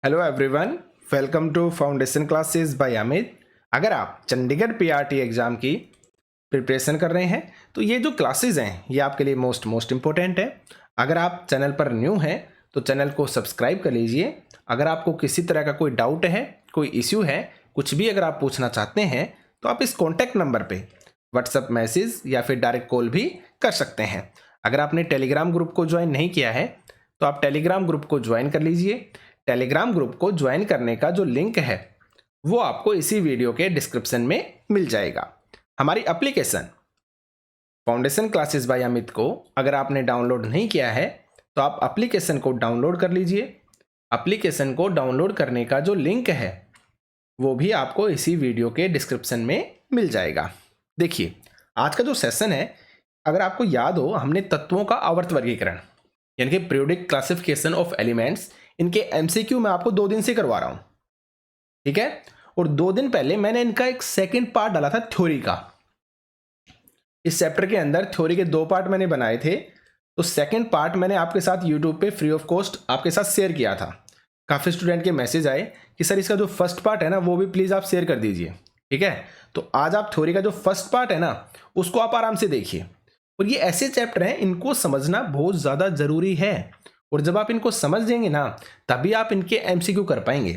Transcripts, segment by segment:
Hello everyone, welcome to foundation classes by Amit. अगर आप Chandigarh PRT exam की प्रिपरेशन कर रहे हैं तो ये जो क्लासेस हैं ये आपके लिए मोस्ट इम्पोर्टेंट है। अगर आप चैनल पर न्यू हैं तो चैनल को सब्सक्राइब कर लीजिए। अगर आपको किसी तरह का कोई डाउट है, कोई इश्यू है, कुछ भी अगर आप पूछना चाहते हैं तो आप इस कॉन्टैक्ट नंबर पर व्हाट्सएप मैसेज या फिर डायरेक्ट कॉल भी कर सकते हैं। अगर आपने टेलीग्राम ग्रुप को ज्वाइन नहीं किया है तो आप टेलीग्राम ग्रुप को ज्वाइन कर लीजिए। टेलीग्राम ग्रुप को ज्वाइन करने का जो लिंक है वो आपको इसी वीडियो के डिस्क्रिप्शन में मिल जाएगा। हमारी application foundation classes by Amit को अगर आपने डाउनलोड नहीं किया है तो आप एप्लीकेशन को डाउनलोड कर लीजिए। एप्लीकेशन को डाउनलोड करने का जो लिंक है वो भी आपको इसी वीडियो के डिस्क्रिप्शन में मिल जाएगा। देखिए, आज का जो सेशन है, अगर आपको याद हो, हमने तत्वों का आवर्त वर्गीकरण यानी कि पीरियोडिक क्लासिफिकेशन ऑफ एलिमेंट्स, इनके एमसीक्यू मैं आपको 2 दिन से करवा रहा हूं, ठीक है। और 2 दिन पहले मैंने इनका एक सेकंड पार्ट डाला था थ्योरी का। इस चैप्टर के अंदर थ्योरी के 2 पार्ट मैंने बनाए थे, तो सेकंड पार्ट मैंने आपके साथ यूट्यूब पे फ्री ऑफ कॉस्ट आपके साथ शेयर किया था। काफ़ी स्टूडेंट के मैसेज आए कि सर इसका जो फर्स्ट पार्ट है ना वो भी प्लीज़ आप शेयर कर दीजिए, ठीक है। तो आज आप थ्योरी का जो फर्स्ट पार्ट है ना उसको आप आराम से देखिए। और ये ऐसे चैप्टर हैं, इनको समझना बहुत ज़्यादा ज़रूरी है। और जब आप इनको समझ जाएंगे ना तभी आप इनके एमसीक्यू कर पाएंगे,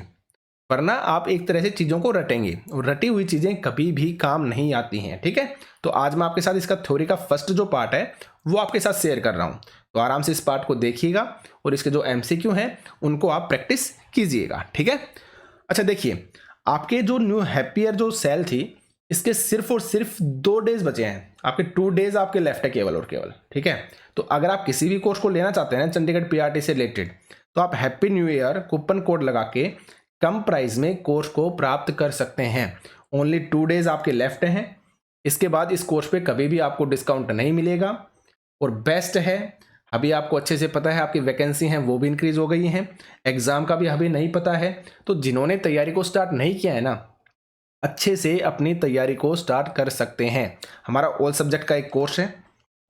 वरना आप एक तरह से चीज़ों को रटेंगे और रटी हुई चीज़ें कभी भी काम नहीं आती हैं, ठीक है। तो आज मैं आपके साथ इसका थ्योरी का फर्स्ट जो पार्ट है वो आपके साथ शेयर कर रहा हूँ, तो आराम से इस पार्ट को देखिएगा और इसके जो एमसीक्यू हैं उनको आप प्रैक्टिस कीजिएगा, ठीक है। अच्छा देखिए, आपके जो न्यू हैप्पियर जो सेल थी इसके सिर्फ और सिर्फ 2 डेज बचे हैं। आपके 2 डेज आपके लेफ्ट है केवल और केवल, ठीक है। तो अगर आप किसी भी कोर्स को लेना चाहते हैं चंडीगढ़ पीआरटी से रिलेटेड तो आप happy new year coupon code लगा के कम प्राइस में कोर्स को प्राप्त कर सकते हैं। ओनली 2 डेज आपके लेफ्ट हैं। इसके बाद इस कोर्स पे कभी भी आपको डिस्काउंट नहीं मिलेगा। और बेस्ट है, अभी आपको अच्छे से पता है आपकी वैकेंसी हैं वो भी इंक्रीज हो गई हैं, एग्जाम का भी अभी नहीं पता है। तो जिन्होंने तैयारी को स्टार्ट नहीं किया है ना, अच्छे से अपनी तैयारी को स्टार्ट कर सकते हैं। हमारा ऑल सब्जेक्ट का एक कोर्स है,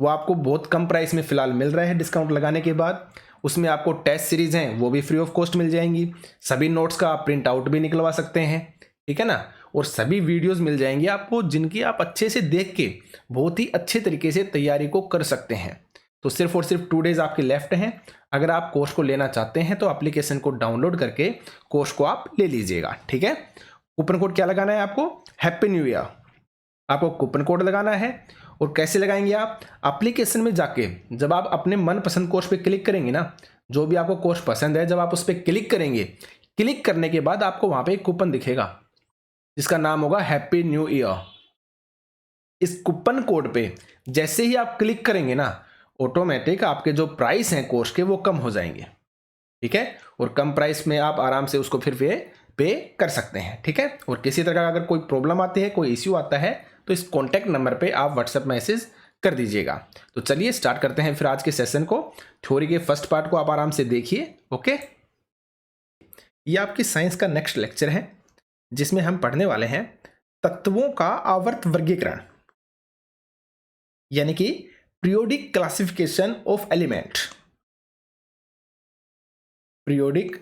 वो आपको बहुत कम प्राइस में फिलहाल मिल रहा है डिस्काउंट लगाने के बाद। उसमें आपको टेस्ट सीरीज हैं वो भी फ्री ऑफ कॉस्ट मिल जाएंगी। सभी नोट्स का आप प्रिंट आउट भी निकलवा सकते हैं, ठीक है ना। और सभी वीडियोस मिल जाएंगी आपको जिनकी आप अच्छे से देख के बहुत ही अच्छे तरीके से तैयारी को कर सकते हैं। तो सिर्फ और सिर्फ 2 डेज आपके लेफ्ट हैं। अगर आप कोर्स को लेना चाहते हैं तो एप्लीकेशन को डाउनलोड करके कोर्स को आप ले लीजिएगा, ठीक है। कूपन कोड क्या लगाना है आपको? हैप्पी न्यू ईयर आपको कूपन कोड लगाना है। और कैसे लगाएंगे आप? एप्लीकेशन में जाके जब आप अपने मनपसंद कोर्स पे क्लिक करेंगे ना, जो भी आपको कोर्स पसंद है, जब आप उस पर क्लिक करेंगे, क्लिक करने के बाद आपको वहां पे एक कूपन दिखेगा जिसका नाम होगा हैप्पी न्यू ईयर। इस कूपन कोड पे जैसे ही आप क्लिक करेंगे ना, ऑटोमेटिक आपके जो प्राइस हैं कोर्स के वो कम हो जाएंगे, ठीक है। और कम प्राइस में आप आराम से उसको फिर पे कर सकते हैं, ठीक है। और किसी तरह का अगर कोई प्रॉब्लम आती है, कोई इश्यू आता है तो इस कॉन्टैक्ट नंबर पे आप व्हाट्सएप मैसेज कर दीजिएगा। तो चलिए स्टार्ट करते हैं फिर आज के सेशन को। थ्योरी के फर्स्ट पार्ट को आप आराम से देखिए, ओके। ये आपकी साइंस का नेक्स्ट लेक्चर है जिसमें हम पढ़ने वाले हैं तत्वों का आवर्त वर्गीकरण यानी कि periodic classification of element. Periodic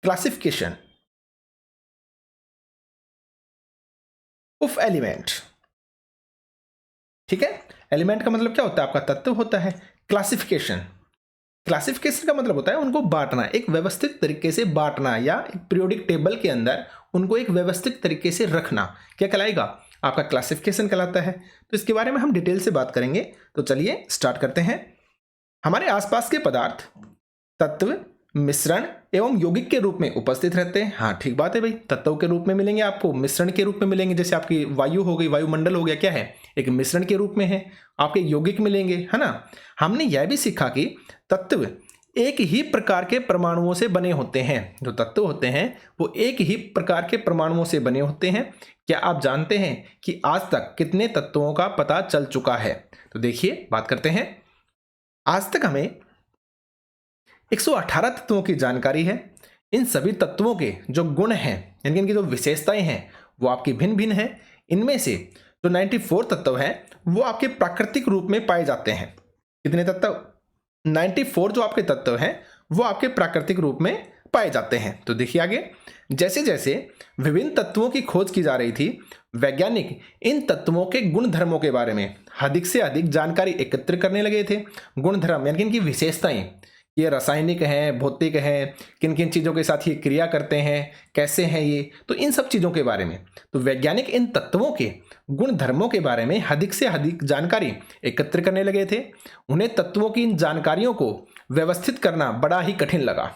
classification of element, ठीक है। एलिमेंट का मतलब क्या होता है? आपका तत्व होता है। क्लासिफिकेशन का मतलब होता है उनको बांटना, एक व्यवस्थित तरीके से बांटना, या एक पीरियोडिक टेबल के अंदर उनको एक व्यवस्थित तरीके से रखना। क्या कहलाएगा? आपका क्लासिफिकेशन कहलाता है। तो इसके बारे में हम डिटेल से बात करेंगे। तो चलिए स्टार्ट करते हैं। हमारे आसपास के पदार्थ तत्व, मिश्रण एवं यौगिक के रूप में उपस्थित रहते हैं। हाँ ठीक बात है भाई, तत्व के रूप में मिलेंगे आपको, मिश्रण के रूप में मिलेंगे। जैसे आपकी वायु हो गई, वायुमंडल हो गया, क्या है? एक मिश्रण के रूप में है। आपके यौगिक मिलेंगे, है ना। हमने यह भी सीखा कि तत्व एक ही प्रकार के परमाणुओं से बने होते हैं। जो तत्व होते हैं वो एक ही प्रकार के परमाणुओं से बने होते हैं। क्या आप जानते हैं कि आज तक कितने तत्वों का पता चल चुका है? तो देखिए बात करते हैं। आज तक हमें 118 तत्वों की जानकारी है। इन सभी तत्वों के जो गुण हैं यानी इनकी जो विशेषताएं हैं वो आपकी भिन्न भिन्न है। इनमें से जो 94 तत्व हैं वो आपके प्राकृतिक रूप में पाए जाते हैं। कितने तत्व? 94 जो आपके तत्व हैं वो आपके प्राकृतिक रूप में पाए जाते हैं। तो देखिए आगे, जैसे जैसे विभिन्न तत्वों की खोज की जा रही थी, वैज्ञानिक इन तत्वों के गुण धर्मों के बारे में अधिक से अधिक जानकारी एकत्र करने लगे थे। गुण धर्म यानी कि इनकी विशेषताएं, ये रासायनिक हैं, भौतिक हैं, किन किन चीज़ों के साथ ये क्रिया करते हैं, कैसे हैं ये, तो इन सब चीज़ों के बारे में तो वैज्ञानिक इन तत्वों के गुण धर्मों के बारे में अधिक से अधिक जानकारी एकत्र करने लगे थे। उन्हें तत्वों की इन जानकारियों को व्यवस्थित करना बड़ा ही कठिन लगा।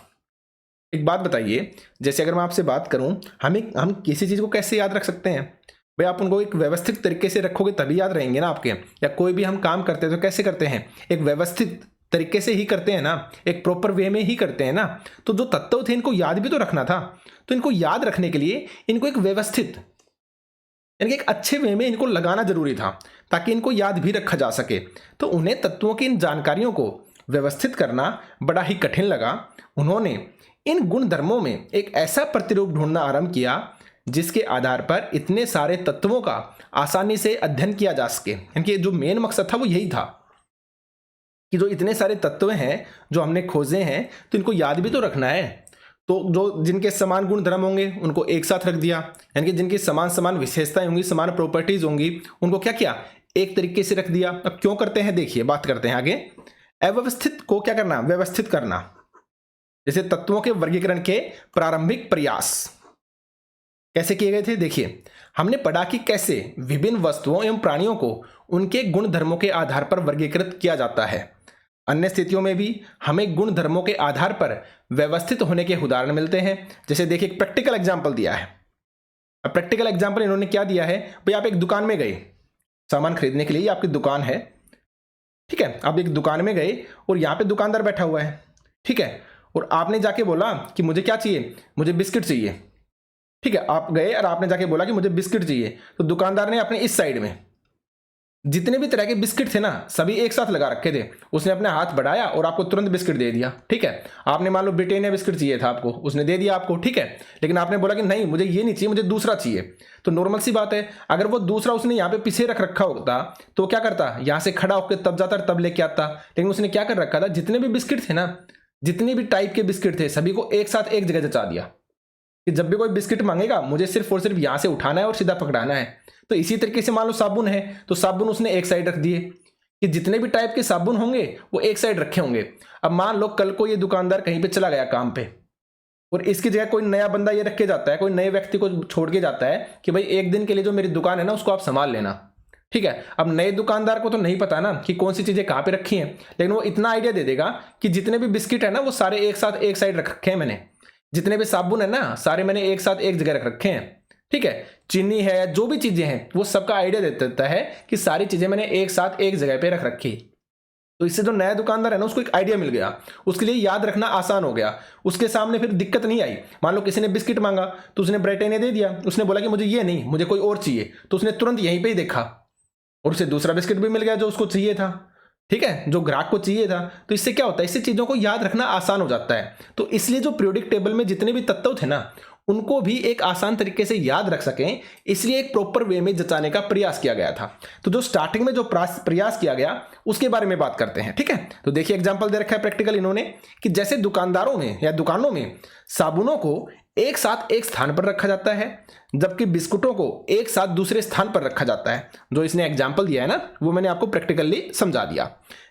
एक बात बताइए, जैसे अगर मैं आपसे बात करूं, हम किसी चीज़ को कैसे याद रख सकते हैं भाई? आप उनको एक व्यवस्थित तरीके से रखोगे तभी याद रहेंगे ना आपके। या कोई भी हम काम करते हैं तो कैसे करते हैं? एक व्यवस्थित तरीके से ही करते हैं ना, एक प्रॉपर वे में ही करते हैं ना। तो जो तत्व थे इनको याद भी तो रखना था, तो इनको याद रखने के लिए इनको एक व्यवस्थित यानी कि एक अच्छे वे में इनको लगाना जरूरी था ताकि इनको याद भी रखा जा सके। तो उन्हें तत्वों की इन जानकारियों को व्यवस्थित करना बड़ा ही कठिन लगा। उन्होंने इन गुण धर्मों में एक ऐसा प्रतिरूप ढूंढना आरंभ किया जिसके आधार पर इतने सारे तत्वों का आसानी से अध्ययन किया जा सके। यानी कि जो मेन मकसद था वो यही था कि जो इतने सारे तत्व हैं जो हमने खोजे हैं, तो इनको याद भी तो रखना है। तो जो जिनके समान गुण धर्म होंगे उनको एक साथ रख दिया, यानी कि जिनकी समान समान विशेषताएं होंगी, समान प्रॉपर्टीज होंगी, उनको क्या किया? एक तरीके से रख दिया। अब क्यों करते हैं देखिए, बात करते हैं आगे। अव्यवस्थित को क्या करना? व्यवस्थित करना। जैसे तत्वों के वर्गीकरण के प्रारंभिक प्रयास कैसे किए गए थे? देखिए, हमने पढ़ा कि कैसे विभिन्न वस्तुओं एवं प्राणियों को उनके गुण धर्मों के आधार पर वर्गीकृत किया जाता है। अन्य स्थितियों में भी हमें गुण धर्मों के आधार पर व्यवस्थित होने के उदाहरण मिलते हैं। जैसे देखिए, एक प्रैक्टिकल एग्जाम्पल दिया है। अब प्रैक्टिकल एग्जाम्पल इन्होंने क्या दिया है भाई? आप एक दुकान में गए सामान खरीदने के लिए, आपकी दुकान है, ठीक है। आप एक दुकान में गए और यहाँ पे दुकानदार बैठा हुआ है, ठीक है, और आपने जाके बोला कि मुझे क्या चाहिए? मुझे बिस्किट चाहिए, ठीक है। आप गए और आपने जाके बोला कि मुझे बिस्किट चाहिए, तो दुकानदार ने अपने इस साइड में जितने भी तरह के बिस्किट थे ना, सभी एक साथ लगा रखे थे। उसने अपने हाथ बढ़ाया और आपको तुरंत बिस्किट दे दिया, ठीक है। आपने मान लो ब्रिटानिया बिस्किट चाहिए था आपको, उसने दे दिया आपको, ठीक है। लेकिन आपने बोला कि नहीं, मुझे ये नहीं चाहिए, मुझे दूसरा चाहिए। तो नॉर्मल सी बात है, अगर वो दूसरा उसने यहाँ पे पीछे रख रखा होता तो क्या करता? यहाँ से खड़ा होकर तब जाता तब लेके आता। लेकिन उसने क्या कर रखा था? जितने भी बिस्किट थे ना, जितने भी टाइप के बिस्किट थे, सभी को एक साथ एक जगह जचा दिया कि जब भी कोई बिस्किट मांगेगा मुझे सिर्फ और सिर्फ यहाँ से उठाना है और सीधा पकड़ाना है। तो इसी तरीके से मान लो साबुन है, तो साबुन उसने एक साइड रख दिए कि जितने भी टाइप के साबुन होंगे वो एक साइड रखे होंगे। अब मान लो कल को ये दुकानदार कहीं पे चला गया काम पे और इसकी जगह कोई नया बंदा ये रख के जाता है, कोई नए व्यक्ति को छोड़ के जाता है कि भाई एक दिन के लिए जो मेरी दुकान है ना उसको आप संभाल लेना, ठीक है। अब नए दुकानदार को तो नहीं पता ना कि कौन सी चीजें कहाँ पे रखी हैं, लेकिन वो इतना आइडिया दे देगा कि जितने भी बिस्किट है ना वो सारे एक साथ एक साइड रख रखे हैं मैंने, जितने भी साबुन है ना सारे मैंने एक साथ एक जगह रख रखे हैं, ठीक है। चीनी है, जो भी चीजें हैं, वो सबका आइडिया दे देता है कि सारी चीजें मैंने एक साथ एक जगह पे रख रखी। तो इससे जो नया दुकानदार है ना उसको एक आइडिया मिल गया, उसके लिए याद रखना आसान हो गया, उसके सामने फिर दिक्कत नहीं आई। मान लो किसी ने बिस्किट मांगा तो उसने ब्रिटानिया दे दिया, उसने बोला कि मुझे ये नहीं, मुझे कोई और चाहिए, तो उसने तुरंत यहीं पे ही देखा और उसे दूसरा बिस्किट भी मिल गया जो उसको चाहिए था, ठीक है, जो ग्राहक को चाहिए था। तो इससे क्या होता है? इससे चीजों को याद रखना आसान हो जाता है। तो इसलिए जो पीरियोडिक टेबल में जितने भी तत्व थे ना उनको भी एक आसान तरीके से याद रख सकें, इसलिए एक प्रॉपर वे में जचाने का प्रयास किया गया था। तो जो स्टार्टिंग में जो प्रयास किया गया उसके बारे में बात करते हैं, ठीक है। तो देखिए एग्जांपल दे रखा है प्रैक्टिकल इन्होंने कि जैसे दुकानदारों में या दुकानों में साबुनों को एक साथ एक स्थान पर रखा जाता है, जबकि बिस्कुटों को एक साथ दूसरे स्थान पर रखा जाता है। जो इसने एग्जाम्पल दिया है ना वो मैंने आपको प्रैक्टिकली समझा दिया।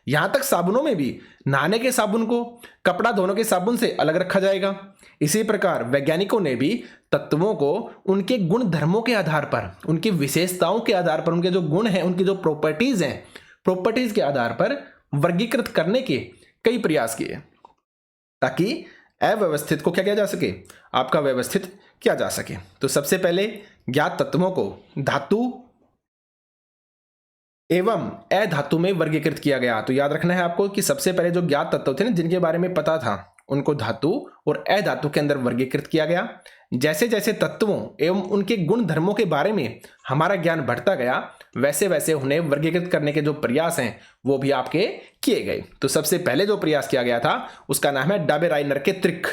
यहां तक साबुनों में भी नहाने के साबुन को कपड़ा धोने के साबुन से अलग रखा जाएगा। इसी प्रकार वैज्ञानिकों ने भी तत्वों को उनके गुण धर्मों के आधार पर, उनकी विशेषताओं के आधार पर, उनके जो गुण हैं, उनकी जो प्रॉपर्टीज हैं, प्रॉपर्टीज के आधार पर वर्गीकृत करने के कई प्रयास किए ताकि अव्यवस्थित को क्या किया जा सके? आपका व्यवस्थित किया जा सके। तो सबसे पहले ज्ञात तत्वों को धातु एवं अधातु में वर्गीकृत किया गया। तो याद रखना है आपको कि सबसे पहले जो ज्ञात तत्व थे ना जिनके बारे में पता था उनको धातु और अधातु के अंदर वर्गीकृत किया गया। जैसे जैसे तत्वों एवं उनके गुण धर्मों के बारे में हमारा ज्ञान बढ़ता गया वैसे वैसे उन्हें वर्गीकृत करने के जो प्रयास हैं वो भी आपके किए गए। तो सबसे पहले जो प्रयास किया गया था उसका नाम है डाबेराइनर के त्रिक।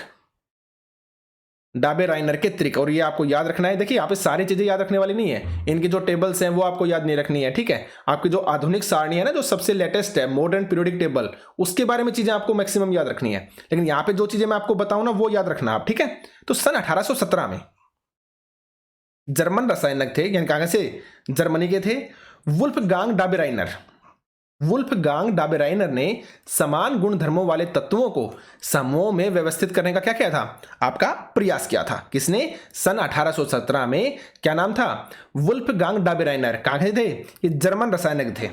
डाबे राइनर के त्रिक, और ये आपको याद रखना है। देखिए यहाँ पे सारी चीजें याद रखने वाली नहीं है, इनकी जो टेबल्स हैं वो आपको याद नहीं रखनी है, ठीक है। आपकी जो आधुनिक सारणी है ना, जो सबसे लेटेस्ट है मॉडर्न पीरियोडिक टेबल, उसके बारे में चीजें आपको मैक्सिमम याद रखनी है, लेकिन यहाँ पे जो चीजें मैं आपको बताऊं ना वो याद रखना आप, ठीक है। तो सन 1817 में जर्मन रसायनज्ञ थे, यानी कहां से, जर्मनी के थे, वुल्फगांग डाबेराइनर। वुल्फगांग डाबेराइनर ने समान गुणधर्मों वाले तत्वों को समूहों में व्यवस्थित करने का क्या किया था, आपका प्रयास किया था। किसने, सन 1817 में। क्या नाम था, वुल्फगांग डाबेराइनर। कहां के थे, ये जर्मन रसायनज्ञ थे,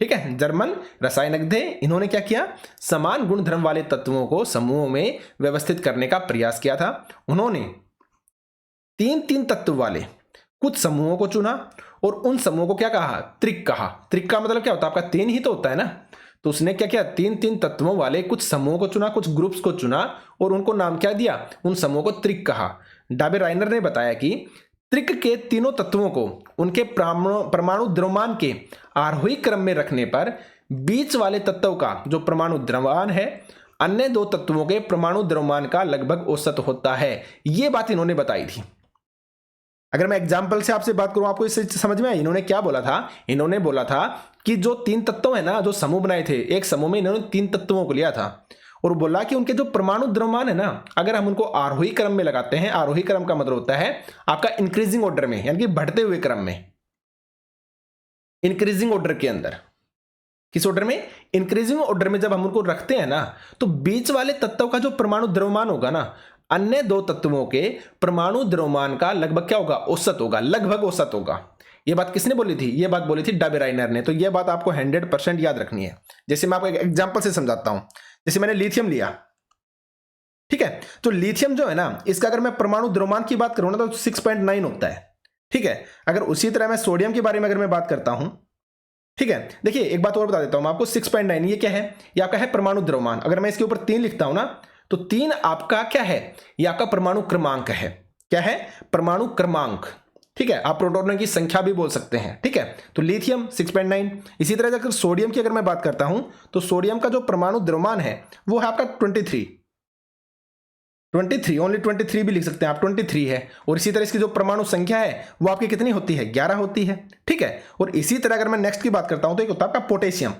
ठीक है, जर्मन रसायनज्ञ थे। इन्होंने क्या किया, समान गुणधर्म वाले तत्वों को समूहों में व्यवस्थित करने का प्रयास किया था। उन्होंने तीन तीन तत्व वाले कुछ समूहों को चुना और उन समूहों को क्या कहा, त्रिक कहा। त्रिक का मतलब क्या होता है, आपका तीन ही तो होता है ना। तो उसने क्या किया, तीन तीन तत्वों वाले कुछ समूहों को चुना, कुछ ग्रुप्स को चुना और उनको नाम क्या दिया, उन समूहों को त्रिक कहा। डाबेराइनर ने बताया कि त्रिक के तीनों तत्वों को उनके परमाणु द्रव्यमान के आरोही क्रम में रखने पर बीच वाले तत्व का जो परमाणु द्रव्यमान है अन्य दो तत्वों के परमाणु द्रव्यमान का लगभग औसत होता है। यह बात इन्होंने बताई थी। अगर मैं एग्जाम्पल से आपसे बात करूं, आपको इससे समझ में आया इन्होंने क्या बोला था। इन्होंने बोला था कि जो तीन तत्व है ना, जो समूह बनाए थे, एक समूह में इन्होंने तीन तत्वों को लिया था और बोला कि उनके जो परमाणु द्रव्यमान है ना, अगर हम उनको आरोही क्रम में लगाते हैं, आरोही क्रम का मतलब होता है आपका इंक्रीजिंग ऑर्डर में, यानी कि बढ़ते हुए क्रम में, इंक्रीजिंग ऑर्डर के अंदर। किस ऑर्डर में, इंक्रीजिंग ऑर्डर में जब हम उनको रखते हैं ना, तो बीच वाले तत्व का जो परमाणु द्रव्यमान होगा ना, अन्य दो तत्वों के परमाणु द्रव्यमान का लगभग क्या होगा, औसत होगा, लगभग औसत होगा। यह बात किसने बोली थी, यह बात बोली थी डाबेराइनर ने। तो यह बात आपको 100% याद रखनी है। जैसे मैं आपको एक एग्जांपल से समझाता हूं, जैसे मैंने लिथियम लिया, ठीक है। तो लिथियम जो है ना, इसका अगर मैं परमाणु द्रव्यमान की बात करूं ना तो 6.9 होता है, ठीक है। अगर उसी तरह मैं सोडियम के बारे में अगर मैं बात करता हूं, ठीक है, देखिए एक बात और बता देता हूं मैं आपको, 6.9 ये क्या है, ये आपका है परमाणु द्रव्यमान। अगर मैं इसके ऊपर 3 लिखता हूं ना, तो 3 आपका क्या है, ये आपका परमाणु क्रमांक है। क्या है, परमाणु क्रमांक, ठीक है। आप प्रोटॉनों की संख्या भी बोल सकते हैं, ठीक है। तो लिथियम 6.9। इसी तरह अगर सोडियम की अगर मैं बात करता हूं, तो सोडियम का जो परमाणु द्रव्यमान है वो है आपका 23, ओनली 23 भी लिख सकते हैं आप, 23 है। और इसी तरह इसकी जो परमाणु संख्या है वो आपकी कितनी होती है, 11 होती है, ठीक है। और इसी तरह अगर मैं नेक्स्ट की बात करता हूं, तो एक होता है आपका पोटेशियम,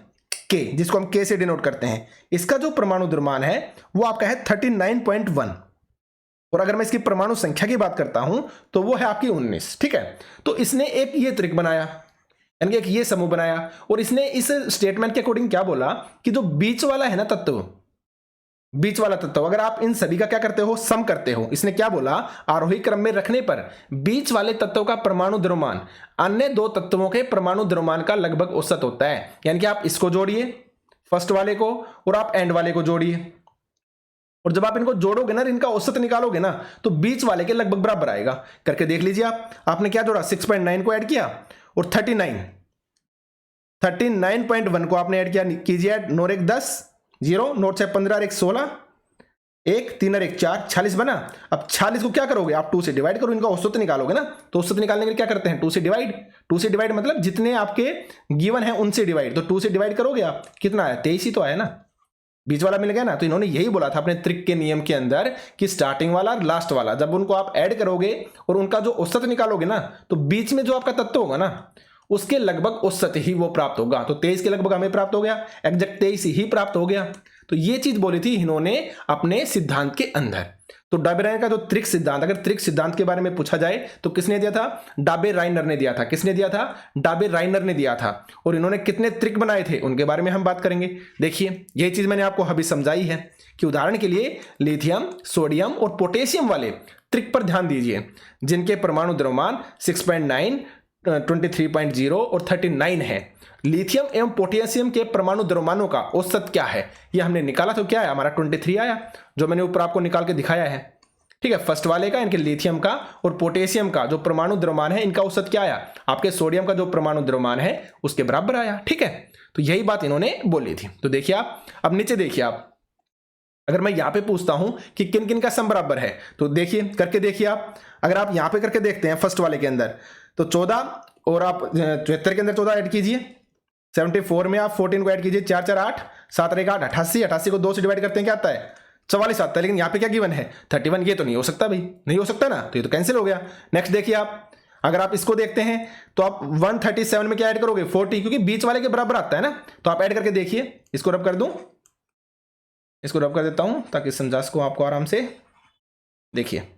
के, जिसको हम के से डिनोट करते हैं। इसका जो परमाणु द्रव्यमान है वो आपका है 39.1। और अगर मैं इसकी परमाणु संख्या की बात करता हूं तो वो है आपकी 19, ठीक है। तो इसने एक ये त्रिक बनाया, यानी कि एक ये समूह बनाया, और इसने इस स्टेटमेंट के अकॉर्डिंग क्या बोला कि जो बीच वाला है ना तत्व, बीच वाला तत्व, अगर आप इन सभी का क्या करते हो, सम करते हो, इसने क्या बोला, आरोही क्रम में रखने पर बीच वाले तत्व का परमाणु द्रव्यमान अन्य दो तत्वों के परमाणु द्रव्यमान का लगभग औसत होता है। यानी कि आप इसको जोड़िए फर्स्ट वाले को और आप एंड वाले को जोड़िए, और जब आप इनको जोड़ोगे ना, इनका औसत निकालोगे ना, तो बीच वाले के लगभग बराबर आएगा। करके देख लीजिए आप, आपने क्या जोड़ा, 6.9 को ऐड किया और 39.1 को आपने ऐड किया, कीजिए ऐड, 9 एक 10, 0, 9 से 15 एक 16, 1 3 और 1 4, 46 बना। अब 46 को क्या करोगे आप, 2 से डिवाइड करो, इनका औसत निकालोगे ना। तो औसत निकालने के लिए क्या करते हैं, 2 से डिवाइड। 2 से डिवाइड मतलब जितने आपके गिवन है उनसे डिवाइड। तो 2 से डिवाइड करोगे आप, कितना आया, 23 ही तो आया ना, बीच वाला मिल गया ना। तो इन्होंने यही बोला था अपने त्रिक के नियम के अंदर कि स्टार्टिंग वाला और लास्ट वाला जब उनको आप ऐड करोगे और उनका जो औसत निकालोगे ना, तो बीच में जो आपका तत्व होगा ना, उसके लगभग औसत ही वो प्राप्त होगा। तो 23 के लगभग हमें प्राप्त हो गया, एग्जैक्ट 23 ही प्राप्त हो गया। तो ये चीज बोली थी इन्होंने अपने सिद्धांत के अंदर। तो डाबेराइनर का जो त्रिक सिद्धांत, अगर त्रिक सिद्धांत के बारे में पूछा जाए तो किसने दिया था, डाबेराइनर ने दिया था। किसने दिया था, डाबेराइनर ने दिया था। और इन्होंने कितने त्रिक बनाए थे उनके बारे में हम बात करेंगे। देखिए यही चीज मैंने आपको अभी समझाई है कि उदाहरण के लिए लिथियम, सोडियम और पोटेशियम वाले त्रिक पर ध्यान दीजिए, जिनके परमाणु द्रव्यमान 6.9, 23.0 और 39 है। लिथियम एवं पोटेशियम के परमाणु द्रव्यमानों का औसत क्या है, ये हमने निकाला। तो क्या है, हमारा 23 आया, जो मैंने ऊपर आपको निकाल के दिखाया है, ठीक है। फर्स्ट वाले का, इनके लिथियम का और पोटेशियम का जो परमाणु द्रव्यमान है, इनका औसत क्या आया, आपके सोडियम का जो परमाणु द्रव्यमान है उसके बराबर आया, ठीक है। तो यही बात इन्होंने बोली थी। तो देखिए आप, अब नीचे देखिए आप, अगर मैं यहां पे पूछता हूं कि किन किन का सम बराबर है, तो देखिए करके देखिए आप। अगर आप यहां पे करके देखते हैं फर्स्ट वाले के अंदर, तो 14 और आप 74 के अंदर 14 ऐड कीजिए, 74 में आप 14 को ऐड कीजिए, 4 4 8, 7 1 8, 88, 88 को 2 से डिवाइड करते हैं क्या आता है, 44 आता है, लेकिन यहाँ पे क्या गिवन है 31, ये तो नहीं हो सकता भाई, नहीं हो सकता ना, तो ये तो कैंसिल हो गया। नेक्स्ट देखिए आप, अगर आप इसको देखते हैं तो आप 137 में क्या ऐड करोगे 40, क्योंकि बीच वाले के बराबर आता है ना, तो आप ऐड करके देखिए। इसको रब कर दूं, इसको रब कर देता हूं ताकि समझा सको आपको आराम से। देखिए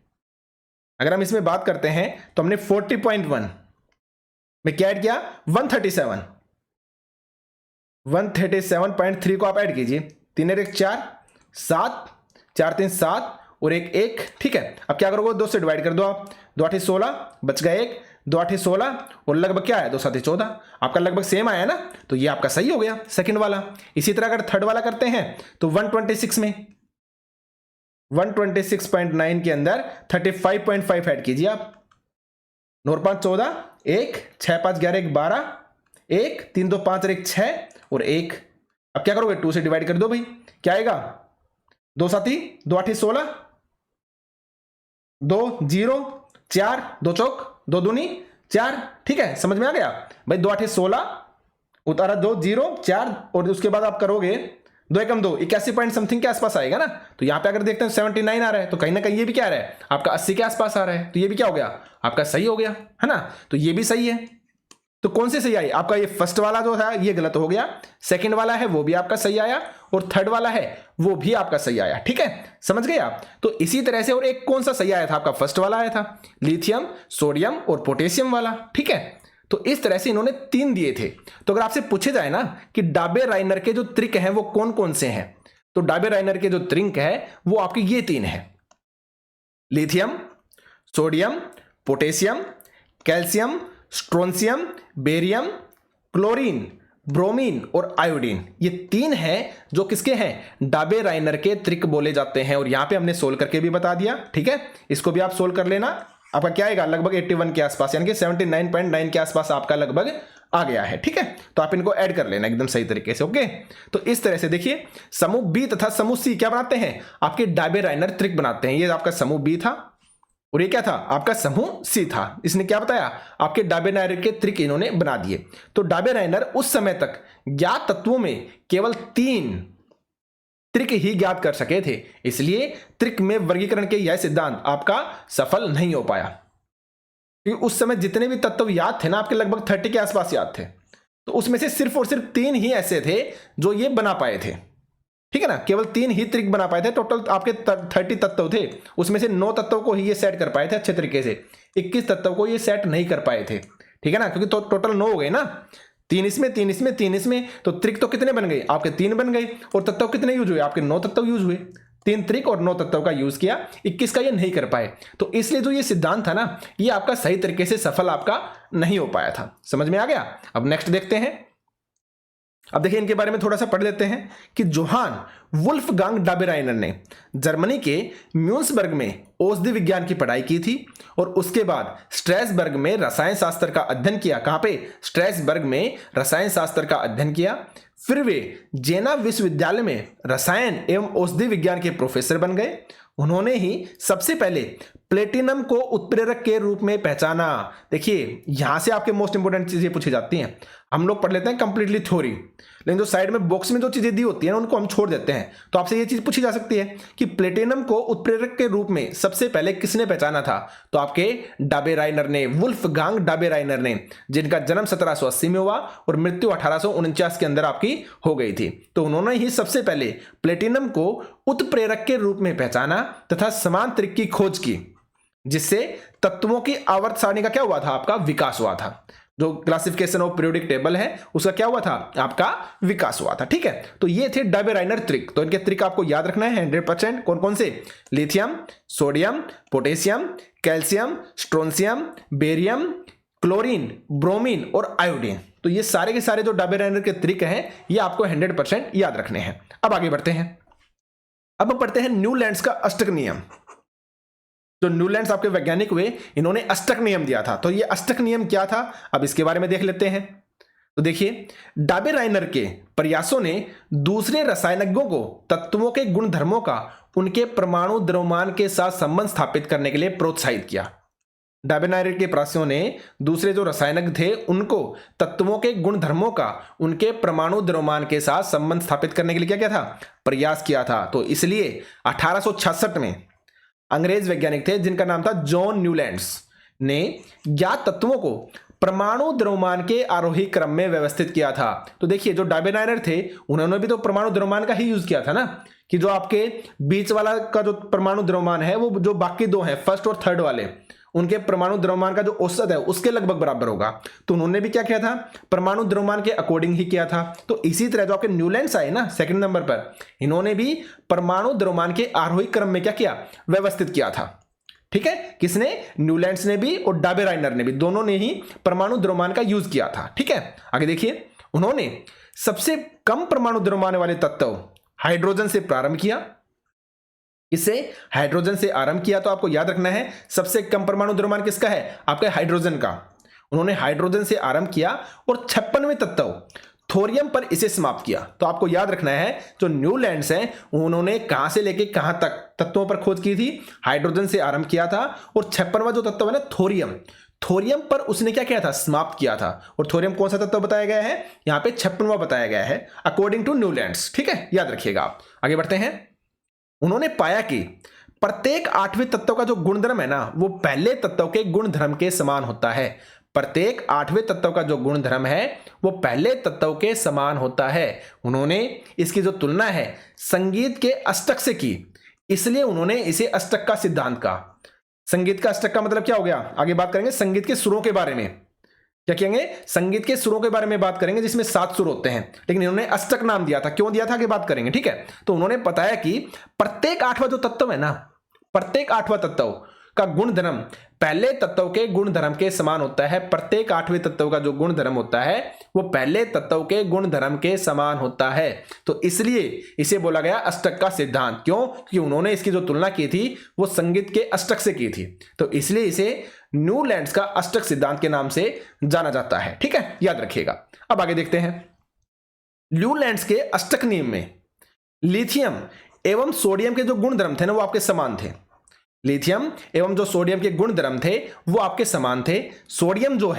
अगर हम इसमें बात करते हैं तो हमने 40.1 में क्या ऐड किया 137, 137.3 को आप ऐड कीजिए, 3 और 1 4, 7, 4 3 7 और 1 1, ठीक है। अब क्या करोगे 2 से डिवाइड कर दो आप, 2 8 16 बच गया 1, 2 8 16 और लगभग क्या है 2 7 14, आपका लगभग सेम आया ना, तो ये आपका सही हो गया सेकंड वाला। इसी तरह अगर थर्ड वाला करते हैं तो 126 में 126.9 के अंदर 35.5 ऐड कीजिए आप, 9 5 14, 1 6 5 11 1 12, 1 3 2 5 और 1 6 और 1। अब क्या करोगे 2 से डिवाइड कर दो भाई, क्या आएगा 2 7 2 8 16, 2 0 4, 2 चौक 2 दूनी 4, ठीक है, समझ में आ गया भाई। 2 8 16 उतारा 2 0 4 और उसके बाद आप करोगे 2 एकम 2, 81 पॉइंट समथिंग के आसपास आएगा ना। तो यहां पे अगर देखते हैं 79 आ रहा है, तो कहीं ना कहीं ये भी क्या आ रहा है आपका 80 के आसपास आ रहा है, तो ये भी क्या हो गया आपका सही हो गया, है ना। तो ये भी सही है। तो कौन से सही आई आपका, ये फर्स्ट वाला जो था ये गलत हो गया, सेकंड वाला है वो भी आपका सही आया और थर्ड वाला है वो भी आपका सही आया, ठीक है, समझ गए आप। तो इसी तरह से और एक कौन सा सही आया था आपका, फर्स्ट वाला आया था, लिथियम सोडियम और पोटेशियम वाला, ठीक है। तो इस तरह से इन्होंने 3 दिए थे। तो अगर आपसे पूछे जाए ना कि डाबे-राइनर के जो त्रिक हैं वो कौन कौन से हैं, तो डाबे-राइनर के जो त्रिक है वो आपके ये 3 है, lithium sodium potassium calcium strontium barium chlorine bromine और आयोडीन, ये 3 हैं जो किसके हैं डाबे-राइनर के त्रिक बोले जाते हैं। और यहां पे हमने सोल्व करके भी बता दिया, ठीक है, इसको भी आप सोल्व कर लेना। आपका क्या आएगा लगभग 81 के आसपास, यानी कि 79.9 के आसपास आपका लगभग आ गया है, ठीक है। तो आप इनको ऐड कर लेना एकदम सही तरीके से, ओके। तो इस तरह से देखिए समूह बी तथा समूह सी क्या बनाते हैं आपके डाबे-राइनर त्रिक बनाते हैं। ये आपका समूह बी था और ये क्या था आपका समूह सी था। इसने क्या बताया आपके डाबे-राइनर के त्रिक इन्होंने बना दिए। तो डाबे-राइनर उस समय तक ज्ञात तत्वों में केवल 3 त्रिक ही ज्ञात कर सके थे, इसलिए त्रिक में वर्गीकरण के यह सिद्धांत आपका सफल नहीं हो पाया, क्योंकि उस समय जितने भी तत्व याद थे ना आपके लगभग 30 के आसपास याद थे, तो उसमें से सिर्फ और सिर्फ 3 ही ऐसे थे जो ये बना पाए थे, ठीक है ना। केवल 3 ही त्रिक बना पाए थे, टोटल आपके 30 तत्व थे, उसमें से 9 तत्वों को ही ये सेट कर पाए थे अच्छे तरीके से, 21 तत्वों को ये सेट नहीं कर पाए थे, ठीक है ना, क्योंकि तो टोटल 9 हो गए ना, 3 इसमें 3 इसमें 3 इसमें, तो त्रिक तो कितने बन गए आपके 3 बन गए, और तत्व कितने यूज हुए आपके 9 तत्व यूज हुए। 3 त्रिक और 9 तत्व का यूज किया, 21 का ये नहीं कर पाए, तो इसलिए जो ये सिद्धांत था ना ये आपका सही तरीके से सफल आपका नहीं हो पाया था। समझ में आ गया। अब नेक्स्ट देखते हैं। अब देखिए इनके बारे में थोड़ा सा पढ़ लेते हैं कि जोहान वुल्फगांग डाबे-राइनर ने जर्मनी के म्यून्सबर्ग में औषधि विज्ञान की पढ़ाई की थी और उसके बाद स्ट्रैसबर्ग में रसायन शास्त्र का अध्ययन किया। कहां पे स्ट्रैसबर्ग में रसायन शास्त्र का अध्ययन किया। फिर वे जेना विश्वविद्यालय में रसायन एवं औषधि विज्ञान के प्रोफेसर बन गए। उन्होंने ही सबसे पहले प्लेटिनम को उत्प्रेरक के रूप में पहचाना। देखिए यहां से आपके मोस्ट इंपोर्टेंट चीजें पूछी जाती हैं। हम लोग पढ़ लेते हैं कंप्लीटली थ्योरी, लेकिन जो साइड में बॉक्स में जो चीजें दी होती है ना उनको हम छोड़ देते हैं। तो आपसे ये चीज पूछी जा सकती है कि प्लेटिनम को उत्प्रेरक के रूप में सबसे पहले किसने पहचाना था, तो आपके डाबे-राइनर ने, वुल्फगांग डाबे-राइनर ने, जिनका जन्म 1780 में हुआ और मृत्यु 1849 के अंदर आपकी हो गई थी। तो उन्होंने ही सबसे पहले प्लेटिनम को उत्प्रेरक के रूप में पहचाना तथा समान त्रिक की खोज की, जिससे तत्वों की आवर्त सारणी का क्या हुआ था आपका विकास हुआ था। जो क्लासिफिकेशन ऑफ पीरियोडिक टेबल है उसका क्या हुआ था आपका विकास हुआ था, ठीक है। तो ये थे डाबे-राइनर त्रिक। तो इनके त्रिक आपको याद रखना है 100%। कौन कौन से, lithium sodium potassium calcium strontium barium chlorine bromine और आयोडीन। तो ये सारे के सारे जो डाबे-राइनर के त्रिक हैं ये आपको 100% याद रखने हैं। अब आगे बढ़ते हैं। अब हम पढ़ते हैं न्यूलैंड्स का अष्टक नियम। जो न्यूलैंड्स आपके वैज्ञानिक हुए इन्होंने अष्टक नियम दिया था। तो ये अष्टक नियम क्या था अब इसके बारे में देख लेते हैं। तो देखिए डाबे-राइनर के प्रयासों ने दूसरे रसायनज्ञों को तत्वों के गुणधर्मों का उनके परमाणु द्रव्यमान के साथ संबंध स्थापित करने के लिए प्रोत्साहित किया। डायबेनाइरेट के प्रवासियों ने दूसरे जो रसायनज्ञ थे उनको तत्वों के गुण धर्मों का उनके परमाणु द्रव्यमान के साथ संबंध स्थापित करने के लिए क्या किया था, प्रयास किया था। तो इसलिए 1866 में अंग्रेज वैज्ञानिक थे जिनका नाम था जॉन न्यूलैंड्स ने ज्ञात तत्वों को परमाणु द्रव्यमान के आरोही क्रम में व्यवस्थित किया था। तो देखिए जो डायबेनाइरेट थे उन्होंने भी तो परमाणु द्रव्यमान का ही यूज किया था ना, कि जो आपके बीच वाला का जो परमाणु द्रव्यमान है वो जो बाकी दो हैं फर्स्ट और थर्ड वाले उनके परमाणु द्रव्यमान का जो औसत है उसके लगभग बराबर होगा। तो उन्होंने भी क्या किया था, परमाणु द्रव्यमान के अकॉर्डिंग ही किया था। तो इसी तरह जो आपके न्यूलैंड्स आए ना सेकंड नंबर पर, इन्होंने भी परमाणु द्रव्यमान के आरोही क्रम में क्या किया, व्यवस्थित किया था। ठीक है, किसने, न्यूलैंड्स ने भी और डाबेराइनर ने भी, दोनों ने ही परमाणु द्रव्यमान का यूज किया था। ठीक है, आगे देखिए, उन्होंने सबसे कम परमाणु द्रव्यमान वाले तत्व हाइड्रोजन से प्रारंभ किया। इसे हाइड्रोजन से आरंभ किया, तो आपको याद रखना है सबसे कम परमाणु द्रव्यमान किसका है, आपके हाइड्रोजन का। उन्होंने हाइड्रोजन से आरंभ किया और 56वें तत्व थोरियम पर इसे समाप्त किया। तो आपको याद रखना है जो न्यूलैंड्स हैं उन्होंने कहां से लेके कहां तक तत्वों पर खोज की थी, हाइड्रोजन से आरंभ किया था और 56वां जो तत्व है ना थोरियम, थोरियम पर उसने क्या किया था, समाप्त किया था। और थोरियम कौन सा तत्व बताया गया है, यहां पे 56वां बताया गया है अकॉर्डिंग टू न्यूलैंड्स। ठीक है, याद रखिएगा आप। आगे बढ़ते हैं। उन्होंने पाया कि प्रत्येक 8वें तत्व का जो गुणधर्म है ना वो पहले तत्व के गुणधर्म के समान होता है। प्रत्येक 8वें तत्व का जो गुणधर्म है वो पहले तत्व के समान होता है। उन्होंने इसकी जो तुलना है संगीत के अष्टक से की, इसलिए उन्होंने इसे अष्टक का सिद्धांत कहा। संगीत का अष्टक का मतलब क्या हो गया, आगे बात करेंगे संगीत के सुरों के बारे में। क्या कहेंगे, संगीत के सुरों के बारे में बात करेंगे जिसमें 7 सुर होते हैं, लेकिन इन्होंने अष्टक नाम दिया था। क्यों दिया था, आगे बात करेंगे। ठीक है, तो उन्होंने बताया कि प्रत्येक 8वां जो तत्व है ना, प्रत्येक 8वां तत्व का गुणधर्म पहले तत्व के गुणधर्म के समान होता है। प्रत्येक 8वें तत्व का जो गुणधर्म होता है वो पहले तत्व के गुणधर्म के समान होता है। तो इसलिए इसे बोला गया अष्टक का सिद्धांत। क्यों, क्योंकि उन्होंने इसकी जो तुलना की थी वो संगीत के अष्टक से की थी, तो इसलिए इसे न्यूलैंड्स का अष्टक सिद्धांत के नाम से जाना जाता है। ठीक है, याद रखिएगा। अब आगे देखते हैं। न्यूलैंड्स के अष्टक नियम में लिथियम एवं सोडियम के जो गुणधर्म थे ना वो आपके समान थे। लिथियम एवं जो सोडियम के गुणधर्म थे वो आपके समान थे। सोडियम जो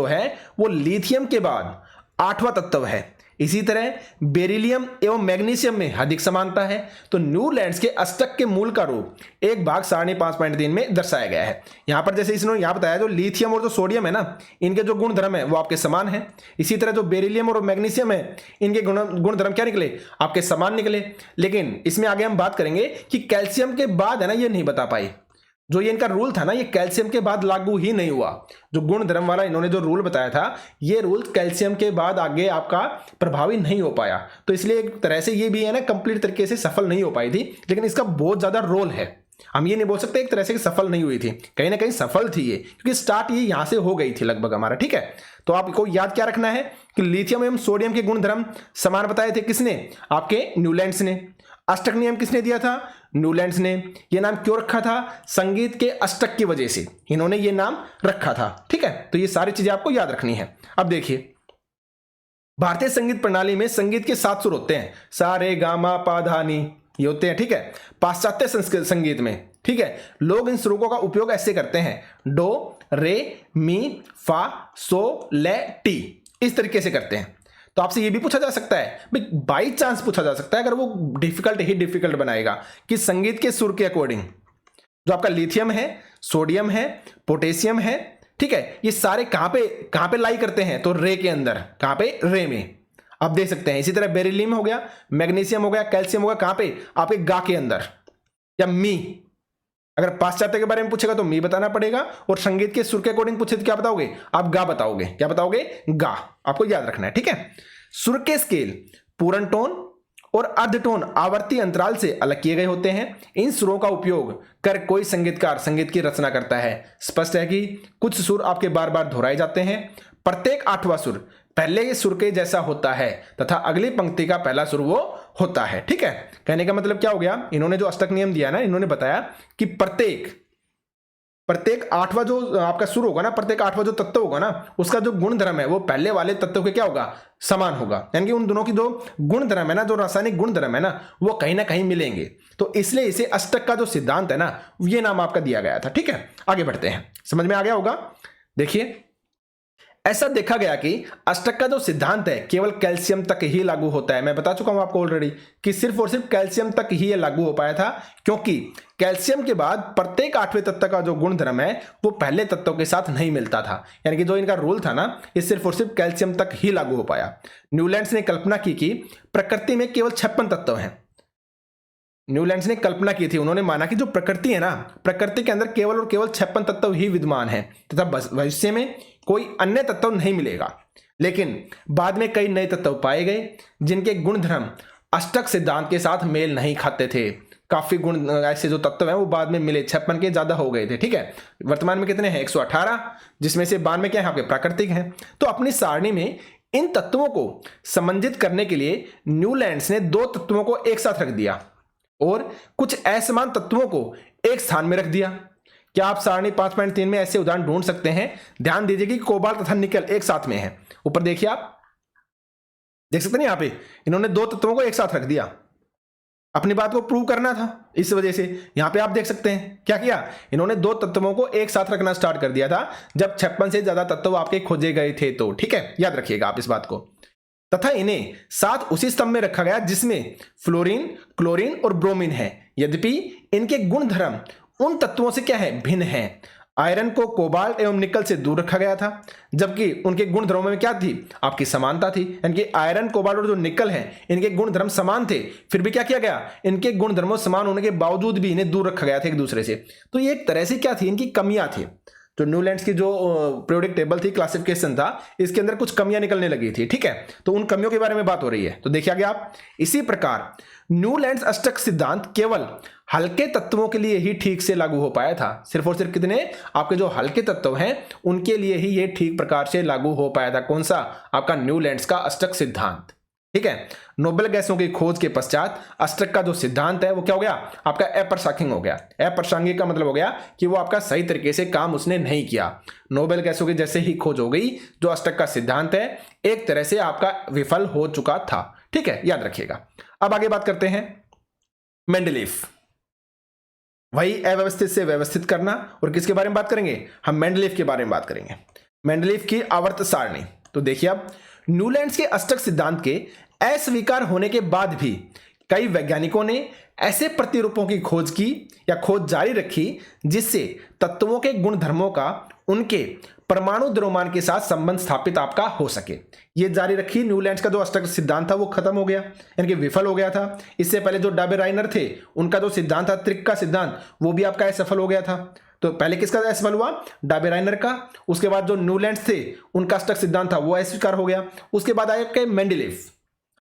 है वो लिथियम के बाद 8वां तत्व है। इसी तरह बेरिलियम एवं मैग्नीशियम में अधिक समानता है। तो न्यूलैंड्स के अष्टक के मूल का रूप 1/5.3 में दर्शाया गया है। यहां पर जैसे इसने यहां बताया जो लिथियम और जो सोडियम है ना इनके जो गुणधर्म है वो आपके समान है। इसी तरह जो बेरिलियम और मैग्नीशियम है इनके गुणधर्म क्या निकले, आपके समान निकले। लेकिन इसमें आगे हम बात करेंगे कि कैल्शियम के बाद है ना ये नहीं बता पाई, जो ये इनका रूल था ना ये कैल्शियम के बाद लागू ही नहीं हुआ। जो गुणधर्म वाला इन्होंने जो रूल बताया था ये रूल कैल्शियम के बाद आगे आपका प्रभावी नहीं हो पाया। तो इसलिए एक तरह से ये भी है ना कंप्लीट तरीके से सफल नहीं हो पाई थी, लेकिन इसका बहुत ज्यादा रोल है। हम ये नहीं बोल सकते एक तरह से सफल नहीं हुई थी, कहीं ना कहीं सफल थी ये, क्योंकि स्टार्ट ये यहां से हो गई थी लगभग हमारा। ठीक है, तो आपको याद क्या रखना है कि लिथियम एवं सोडियम के गुणधर्म समान बताए थे किसने, आपके न्यूलैंड्स ने। अष्टक नियम किसने दिया था, न्यूलैंड्स ने। यह नाम क्यों रखा था, संगीत के अष्टक की वजह से इन्होंने ये नाम रखा था। ठीक है, तो ये सारी चीजें आपको याद रखनी है। अब देखिए, भारतीय संगीत प्रणाली में संगीत के 7 सुर होते हैं, सा रे गा मा पा धा नी, ये होते हैं। ठीक है, पाश्चात्य संगीत में, ठीक है, लोग इन सुरों का उपयोग ऐसे करते हैं, डो रे मी फा सो ले टी, इस तरीके से करते हैं। तो आपसे ये भी पूछा जा सकता है, भाई बाई चांस पूछा जा सकता है अगर वो डिफिकल्ट बनाएगा कि संगीत के सुर के अकॉर्डिंग जो आपका लिथियम है, सोडियम है, पोटेशियम है, ठीक है, ये सारे कहां पे लाई करते हैं, तो रे के अंदर, कहां पे, रे में आप देख सकते हैं। इसी तरह बेरिलियम हो गया, मैग्नीशियम हो गया, कैल्शियम हो गया, कहां पे, आपके गा के अंदर, या मी। अगर पाश्चात्य के बारे में पूछेगा तो मी बताना पड़ेगा, और संगीत के सुर के अकॉर्डिंग पूछे तो क्या बताओगे, आप गा बताओगे। क्या बताओगे, गा, आपको याद रखना है। ठीक है, सुर के स्केल पूर्ण टोन और अर्ध टोन आवर्ती अंतराल से अलग किए गए होते हैं। इन सुरों का उपयोग कर कोई संगीतकार संगीत की रचना करता है। स्पष्ट है कि कुछ सुर आपके बार बार दोहराए जाते हैं। प्रत्येक 8वां सुर पहले सुर के जैसा होता है तथा अगली पंक्ति का पहला सुर वो होता है। ठीक है, कहने का मतलब क्या हो गया, इन्होंने जो अष्टक नियम दिया ना, इन्होंने बताया कि प्रत्येक प्रत्येक आठवां जो आपका शुरू होगा ना, प्रत्येक आठवां जो तत्व होगा ना, उसका जो गुणधर्म है वो पहले वाले तत्व के क्या होगा, समान होगा। यानी कि उन दोनों की जो गुणधर्म है ना, जो रासायनिक गुणधर्म है ना, वो कहीं ना कहीं मिलेंगे। तो इसलिए इसे अष्टक का जो सिद्धांत है ना, ये नाम आपका दिया गया था। ठीक है, आगे बढ़ते हैं, समझ में आ गया होगा। देखिए, ऐसा देखा गया कि अष्टक का जो सिद्धांत है केवल कैल्शियम तक ही लागू होता है। मैं बता चुका हूं आपको ऑलरेडी कि सिर्फ और सिर्फ कैल्शियम तक ही ये लागू हो पाया था, क्योंकि कैल्शियम के बाद प्रत्येक आठवें तत्व का जो गुणधर्म है वो पहले तत्वों के साथ नहीं मिलता था। यानी कि जो इनका रूल था ना, ये सिर्फ और सिर्फ कैल्शियम तक ही लागू हो पाया। न्यूलैंड्स ने कल्पना की कि प्रकृति में केवल 56 तत्व हैं। न्यूलैंड्स ने कल्पना की थी, उन्होंने माना कि जो प्रकृति है ना, प्रकृति के अंदर केवल और केवल 56 तत्व ही विद्यमान है तथा भविष्य में कोई अन्य तत्व नहीं मिलेगा। लेकिन बाद में कई नए तत्व पाए गए जिनके गुणधर्म अष्टक सिद्धांत के साथ मेल नहीं खाते थे। काफी गुण ऐसे जो तत्व हैं वो बाद में मिले, 56 के ज्यादा हो गए थे। ठीक है, वर्तमान में कितने हैं, 118, जिसमें से 92 क्या है आपके प्राकृतिक हैं। तो अपनी सारणी में इन तत्वों को समन्वित करने के लिए न्यूलैंड्स ने 2 तत्वों को एक साथ रख दिया और कुछ असमान तत्वों को एक स्थान में रख दिया। क्या आप सारणी 5.3 में ऐसे उदाहरण ढूंढ सकते हैं? ध्यान दीजिए कि कोबाल्ट तथा निकल एक साथ में है। ऊपर देखिए, आप देख सकते हैं, यहां पे इन्होंने 2 तत्वों को एक साथ रख दिया, अपनी बात को प्रूव करना था। इस वजह से यहां पे आप देख सकते हैं क्या किया, इन्होंने 2 तत्वों को एक साथ रखना स्टार्ट कर दिया था जब 56 से ज्यादा तत्व आपके खोजे गए थे। तो ठीक है, याद रखिएगा आप इस बात को। तथा इन्हें साथ उसी स्तंभ में रखा गया जिसमें फ्लोरीन, क्लोरीन और ब्रोमीन है। यद्यपि इनके गुणधर्म उन तत्वों से क्या है, भिन्न है। आयरन को कोबाल्ट एवं निकल से दूर रखा गया था, जबकि उनके गुणधर्मों में क्या थी, आपकी समानता थी। यानी कि आयरन, कोबाल्ट और जो निकल है, इनके गुणधर्म समान थे, फिर भी क्या किया गया, इनके गुणधर्मों समान होने के बावजूद भी इन्हें दूर रखा गया था एक दूसरे से। तो ये एक तरह से क्या थी, इनकी कमियां थी। तो न्यूलैंड्स की जो पीरियोडिक टेबल थी, क्लासिफिकेशन था, इसके अंदर कुछ कमियां निकलने लगी थी। ठीक है, तो उन कमियों के बारे में बात हो रही है। तो देखिए आगे आप, इसी प्रकार न्यूलैंड्स अष्टक सिद्धांत केवल हल्के तत्वों के लिए ही ठीक से लागू हो पाया था। सिर्फ और सिर्फ कितने, आपके जो हल्के तत्व हैं उनके लिए ही ये ठीक प्रकार से लागू हो पाया था। कौन सा, आपका न्यूलैंड्स का अष्टक सिद्धांत। ठीक है, नोबेल गैसों की खोज के पश्चात अष्टक का जो सिद्धांत है वो क्या हो गया, आपका अप्रासंगिक हो गया। अप्रासंगिक का मतलब हो गया कि वो आपका सही तरीके से काम उसने नहीं किया। नोबेल गैसों की जैसे ही खोज हो गई, जो अष्टक का सिद्धांत है एक तरह से आपका विफल हो चुका था। ठीक है, याद रखिएगा। अब आगे बात करते हैं मेंडलीफ। वही अव्यवस्थित से व्यवस्थित करना, और किसके बारे में बात करेंगे, हम मेंडलीफ के बारे में बात करेंगे। मेंडलीफ की आवर्त सारणी। तो देखिए, अब न्यूलैंड्स के अष्टक सिद्धांत के अस्वीकार होने के बाद भी कई वैज्ञानिकों ने ऐसे प्रतिरूपों की खोज की या खोज जारी रखी जिससे तत्वों के गुणधर्मों का उनके परमाणु द्रव्यमान के साथ संबंध स्थापित आपका हो सके। ये जारी रखी। न्यूलैंड्स का जो अष्टक सिद्धांत था वो खत्म हो गया, यानी कि विफल हो गया था। इससे पहले जो डाबेराइनर थे, उनका जो सिद्धांत था, त्रिक का सिद्धांत, वो भी आपका असफल हो गया था। तो पहले किसका असफल हुआ, डाबेराइनर का। उसके बाद जो न्यूलैंड्स थे उनका अष्टक सिद्धांत था वो अस्वीकार हो गया। उसके बाद आया मेंडलीफ।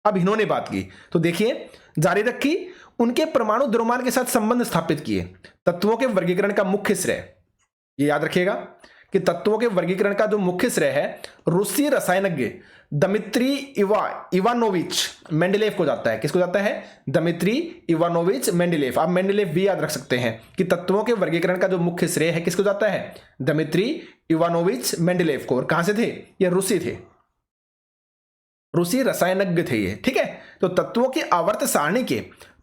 अब इन्होंने बात की, तो देखिए जारी रखी, उनके परमाणु द्रव्यमान के साथ संबंध स्थापित किए। तत्वों के वर्गीकरण का मुख्य श्रेय, ये याद रखिएगा कि तत्वों के वर्गीकरण का जो मुख्य श्रेय है रूसी रसायनज्ञ दमित्री इवानोविच मेंडलेव को जाता है। किसको जाता है, दमित्री इवानोविच मेंडलेव। आप मेंडलेव भी याद रख सकते हैं कि तत्वों के वर्गीकरण का जो मुख्य श्रेय है किसको जाता है, दमित्री इवानोविच मेंडलेव को। और कहां से थे, ये रूसी थे, रूसी रसायनज्ञ थे ये। ठीक है, तो तत्वों की आवर्त सारणी के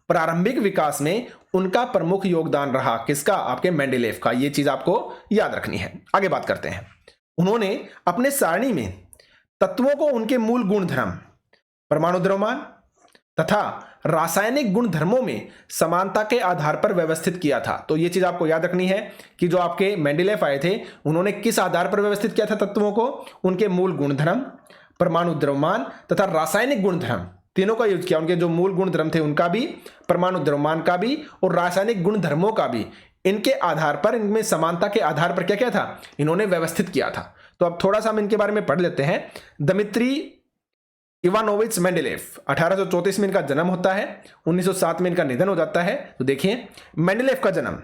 प्रारंभिक विकास में उनका प्रमुख योगदान रहा। किसका, आपके मेंडलेव का। ये चीज आपको याद रखनी है। आगे बात करते हैं। उन्होंने अपने सारणी में तत्वों को उनके मूल गुणधर्म, परमाणु द्रव्यमान तथा रासायनिक गुणधर्मों में समानता के आधार पर व्यवस्थित किया था। तो ये चीज आपको याद रखनी है कि जो आपके मेंडलेव आए थे उन्होंने किस आधार पर व्यवस्थित किया था तत्वों को, उनके मूल गुणधर्म, परमाणु द्रव्यमान तथा रासायनिक गुणधर्म, तीनों का यूज किया। उनके जो मूल गुणधर्म थे उनका भी, परमाणु द्रव्यमान का भी और रासायनिक गुणधर्मों का भी, इनके आधार पर, इनमें समानता के आधार पर क्या क्या था, इन्होंने व्यवस्थित किया था। तो अब थोड़ा सा हम इनके बारे में पढ़ लेते हैं। दमित्री इवानोविच मेंडलेव, 1834 में इनका जन्म होता है, 1907 में इनका निधन हो जाता है। तो देखिए, मेंडलेव का जन्म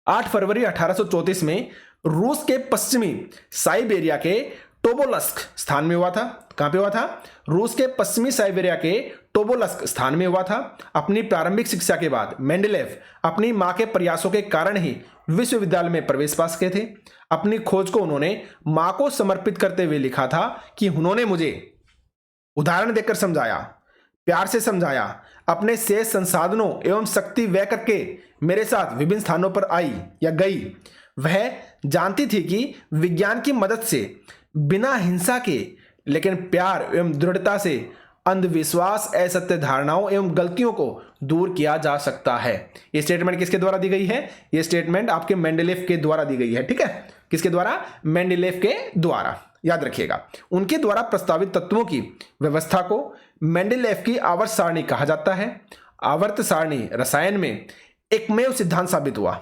8 फरवरी 1834 में रूस के पश्चिमी साइबेरिया के टोबोलस्क स्थान में हुआ था। कहां पे हुआ था? रूस के पश्चिमी साइबेरिया के टोबोलस्क स्थान में हुआ था। अपनी प्रारंभिक शिक्षा के बाद मेंडेलेव अपनी मां के प्रयासों के कारण ही विश्वविद्यालय में प्रवेश पा सके थे। अपनी खोज को उन्होंने मां को समर्पित करते हुए लिखा था कि उन्होंने मुझे उदाहरण देकर समझाया, प्यार से समझाया, अपने शेष संसाधनों एवं शक्ति व्यय करके मेरे साथ विभिन्न स्थानों पर आई या गई। वह जानती थी कि विज्ञान की मदद से बिना हिंसा के लेकिन प्यार एवं दृढ़ता से अंधविश्वास, असत्य धारणाओं एवं गलतियों को दूर किया जा सकता है। यह स्टेटमेंट किसके द्वारा दी गई है? यह स्टेटमेंट आपके मेंडेलेव के द्वारा दी गई है। ठीक है, किसके द्वारा? मेंडेलेव के द्वारा। याद रखिएगा, उनके द्वारा प्रस्तावित तत्वों की व्यवस्था को मेंडेलेव की आवर्त सारणी कहा जाता है। आवर्त सारणी रसायन में एकमेव सिद्धांत साबित हुआ।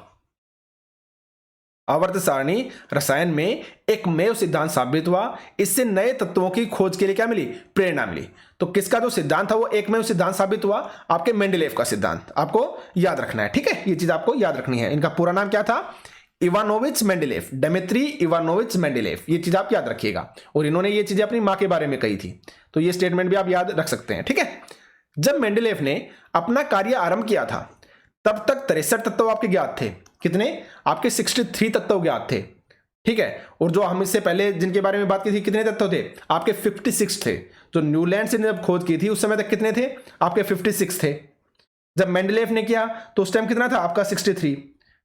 आवर्त सारणी रसायन में एकमेव सिद्धांत साबित हुआ। इससे नए तत्वों की खोज के लिए क्या मिली? प्रेरणा मिली। तो किसका जो सिद्धांत था वो एकमेव सिद्धांत साबित हुआ? आपके मेंडेलेव का सिद्धांत। आपको याद रखना है। ठीक है, ये चीज आपको याद रखनी है। इनका पूरा नाम क्या था? Ivanovich Mendeleev, Dmitri Ivanovich Mendeleev. ये चीज आप याद रखिएगा। और इन्होंने ये चीजें अपनी मां के बारे में कही थी, तो ये स्टेटमेंट भी आप याद रख सकते हैं। ठीक है, जब मेंडेलेव ने अपना कार्य आरंभ किया था तब तक 63 तत्व आपके ज्ञात थे। कितने? आपके 63 तत्व ज्ञात थे। ठीक है, और जो हम इससे पहले जिनके बारे में बात की थी, कितने तत्व थे? आपके 56 थे। जो न्यूलैंड से जब खोज की थी उस समय तक कितने थे? आपके 56 थे। जब मेंडेलेव ने किया तो उस टाइम कितना था? आपका 63।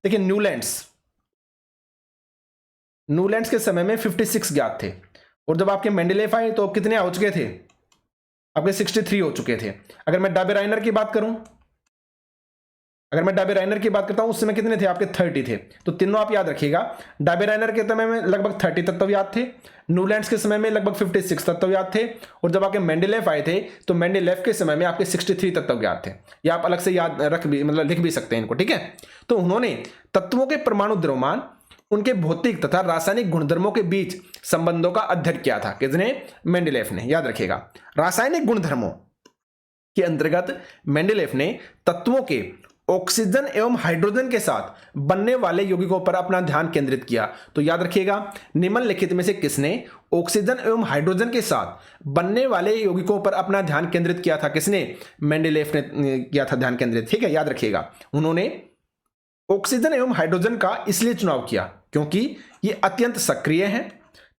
लेकिन न्यूलैंड्स के समय में 56 ज्ञात थे। और जब आपके मेंडेलेव आए तो कितने हो चुके थे? आपके 63 हो चुके थे। अगर मैं डाबेराइनर की बात करूं, करता हूं, उस समय कितने थे? आपके 30 थे। तो तीनों आप याद रखिएगा। डाबेराइनर के समय में लगभग 30 तत्व याद थे। न्यूलैंड्स के समय में लगभग 56 तत्व याद थे। और जब आपके मेंडेलेव आए थे तो मेंडेलेव के समय में आपके 63 तत्व याद थे। या आप अलग से याद लिख भी सकते हैं इनको। ठीक है, तो उन्होंने तत्वों के परमाणु द्रव्यमान, उनके भौतिक तथा रासायनिक गुणधर्मों के बीच संबंधों का अध्ययन किया था। किसने? मेंडेलेव ने। याद रखिएगा, रासायनिक गुणधर्मों के अंतर्गत मेंडेलेव ने तत्वों के ऑक्सीजन एवं हाइड्रोजन के साथ बनने वाले यौगिकों पर अपना ध्यान केंद्रित किया। तो याद रखिएगा, निम्नलिखित में से किसने ऑक्सीजन एवं हाइड्रोजन के साथ बनने वाले यौगिकों पर अपना ध्यान केंद्रित किया था? किसने? मेंडेलेव ने किया था ध्यान केंद्रित। ठीक है, याद रखिएगा, उन्होंने ऑक्सीजन एवं हाइड्रोजन का इसलिए चुनाव किया क्योंकि ये अत्यंत सक्रिय हैं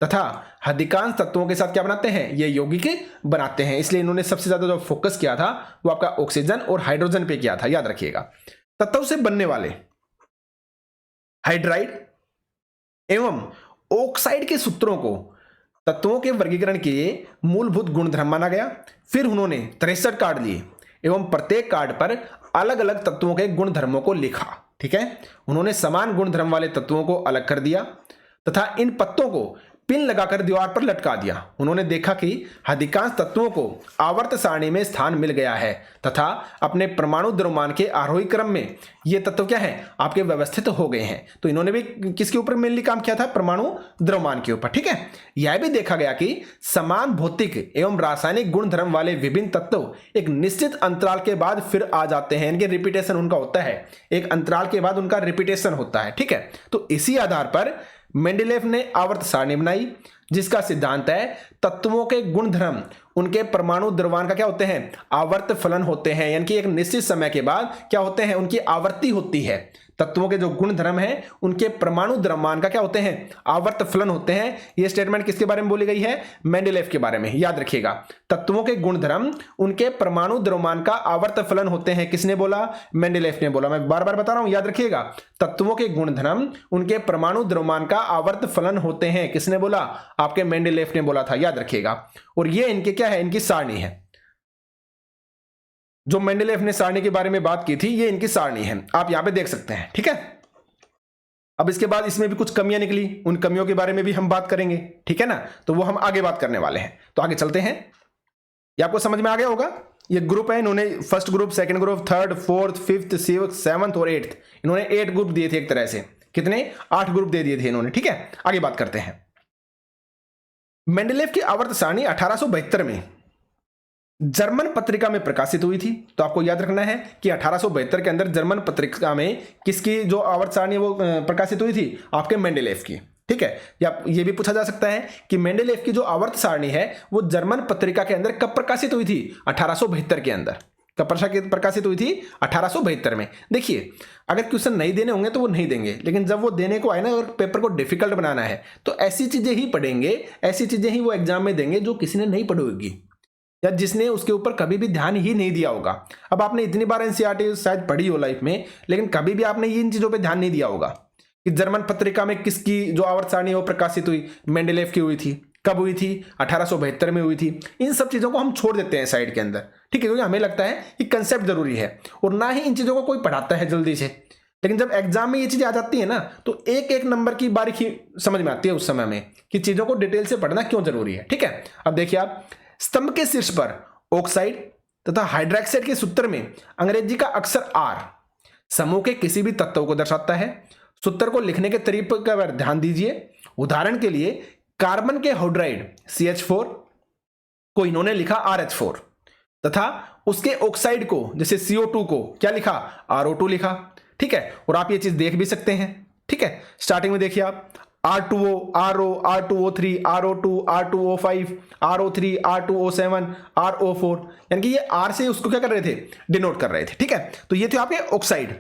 तथा अधिकांश तत्वों के साथ क्या बनाते हैं? ये यौगिक बनाते हैं। इसलिए इन्होंने सबसे ज्यादा जो फोकस किया था वो आपका ऑक्सीजन और हाइड्रोजन पे किया था। याद रखिएगा, तत्व से बनने वाले हाइड्राइड एवं ऑक्साइड के सूत्रों को तत्वों के वर्गीकरण के लिए मूलभूत गुणधर्म माना गया। फिर उन्होंने 63 कार्ड लिए एवं प्रत्येक कार्ड पर अलग अलग तत्वों के गुणधर्मों को लिखा। ठीक है, उन्होंने समान गुणधर्म वाले तत्वों को अलग कर दिया तथा इन पत्तों को पिन लगाकर दीवार पर लटका दिया। उन्होंने देखा कि अधिकांश तत्वों को आवर्त सारणी में स्थान मिल गया है तथा अपने परमाणु द्रव्यमान के आरोही क्रम में ये तत्व क्या है? आपके व्यवस्थित हो गए हैं। तो इन्होंने भी किसके ऊपर मेनली काम किया था? परमाणु द्रव्यमान के ऊपर। ठीक है, यह भी देखा गया कि समान भौतिक एवं रासायनिक गुणधर्म वाले विभिन्न तत्व एक निश्चित अंतराल के बाद फिर आ जाते हैं। इनके रिपीटेशन उनका होता है, एक अंतराल के बाद उनका रिपीटेशन होता है। ठीक है, तो इसी आधार पर मेंडेलेव ने आवर्त सारणी बनाई जिसका सिद्धांत है तत्वों के गुणधर्म उनके परमाणु द्रव्यमान का क्या होते हैं? आवर्त फलन होते हैं। यानी कि एक निश्चित समय के बाद क्या होते हैं? उनकी आवर्ती होती है। तत्वों के जो गुणधर्म हैं उनके परमाणु द्रव्यमान का क्या होते हैं? आवर्त फलन होते हैं। यह स्टेटमेंट किसके बारे में बोली गई है? मेंडेलेव के बारे में। याद रखिएगा, तत्वों के गुणधर्म उनके परमाणु द्रव्यमान का आवर्त फलन होते हैं। किसने बोला? मेंडेलेव ने बोला। मैं बार बार बता रहा हूं, याद रखिएगा, तत्वों के गुणधर्म उनके परमाणु द्रव्यमान का आवर्त फलन होते हैं। किसने बोला? आपके मेंडेलेव ने बोला था। याद रखिएगा, और ये इनके क्या है? इनकी सारणी है। जो मेंडेलेव ने सारणी के बारे में बात की थी, ये इनकी सारणी है, आप यहां पे देख सकते हैं। ठीक है, अब इसके बाद इसमें भी कुछ कमियां निकली, उन कमियों के बारे में भी हम बात करेंगे। ठीक है ना, तो वो हम आगे बात करने वाले हैं। तो आगे चलते हैं। ये आपको समझ में आ गया होगा। ये ग्रुप है, इन्होंने first group, second group, third, fourth, fifth, sixth, seventh और 8th, इन्होंने 8 ग्रुप दिए थे। एक तरह से कितने? 8 ग्रुप दे दिए थे इन्होंने। ठीक है, आगे बात करते हैं। मेंडेलेव की आवर्त सारणी 1872 में जर्मन पत्रिका में प्रकाशित हुई थी। तो आपको याद रखना है कि 1872 के अंदर जर्मन पत्रिका में किसकी जो आवर्त सारणी वो प्रकाशित हुई थी? आपके मेंडेलेव की। ठीक है। या ये भी पूछा जा सकता है कि मेंडेलेव की जो आवर्त सारणी है वो जर्मन पत्रिका के अंदर कब प्रकाशित हुई थी? 1872 के अंदर। कब प्रकाशित हुई थी? 1872 में। देखिए, अगर क्वेश्चन नहीं देने होंगे तो वो नहीं देंगे, लेकिन जब वो देने को आए ना और पेपर को डिफिकल्ट बनाना है तो ऐसी चीजें ही पढ़ेंगे, ऐसी चीजें ही वो एग्जाम में देंगे जो किसी ने नहीं पढ़ी होगी या जिसने उसके ऊपर कभी भी ध्यान ही नहीं दिया होगा। अब आपने इतनी बार एनसीईआरटी शायद पढ़ी हो लाइफ में, लेकिन कभी भी आपने इन चीजों पर ध्यान नहीं दिया होगा कि जर्मन पत्रिका में किसकी जो आवर्त सारणी वो प्रकाशित हुई? मेंडेलेव की हुई थी। कब हुई थी? 1872 में हुई थी। इन सब चीजों को हम छोड़ देते हैं साइड के अंदर, ठीक है, क्योंकि हमें लगता है कि कंसेप्ट जरूरी है और ना ही इन चीजों को कोई पढ़ाता है जल्दी से। लेकिन जब एग्जाम में ये चीजें आ जाती है ना तो एक एक नंबर की बारीकी समझ में आती है उस समय में कि चीजों को डिटेल से पढ़ना क्यों जरूरी है। ठीक है, अब देखिए आप, स्तंभ के शीर्ष पर ऑक्साइड तथा हाइड्रोक्साइड के सूत्र में अंग्रेजी का अक्षर R समूह के किसी भी तत्व को दर्शाता है। सूत्र को लिखने के तरीके पर ध्यान दीजिए। उदाहरण के लिए कार्बन के हाइड्राइड CH4 को इन्होंने लिखा RH4 तथा उसके ऑक्साइड को जैसे CO2 को क्या लिखा? RO2 लिखा। ठीक है, और आप ये चीज देख भी सकते हैं। ठीक है, स्टार्टिंग में देखिए आप, R2O, RO, R2O3, RO2, R2O5, RO3, R2O7, RO4, यानी कि ये R से उसको क्या कर रहे थे? डिनोट कर रहे थे। ठीक है, तो ये थे आपके ऑक्साइड,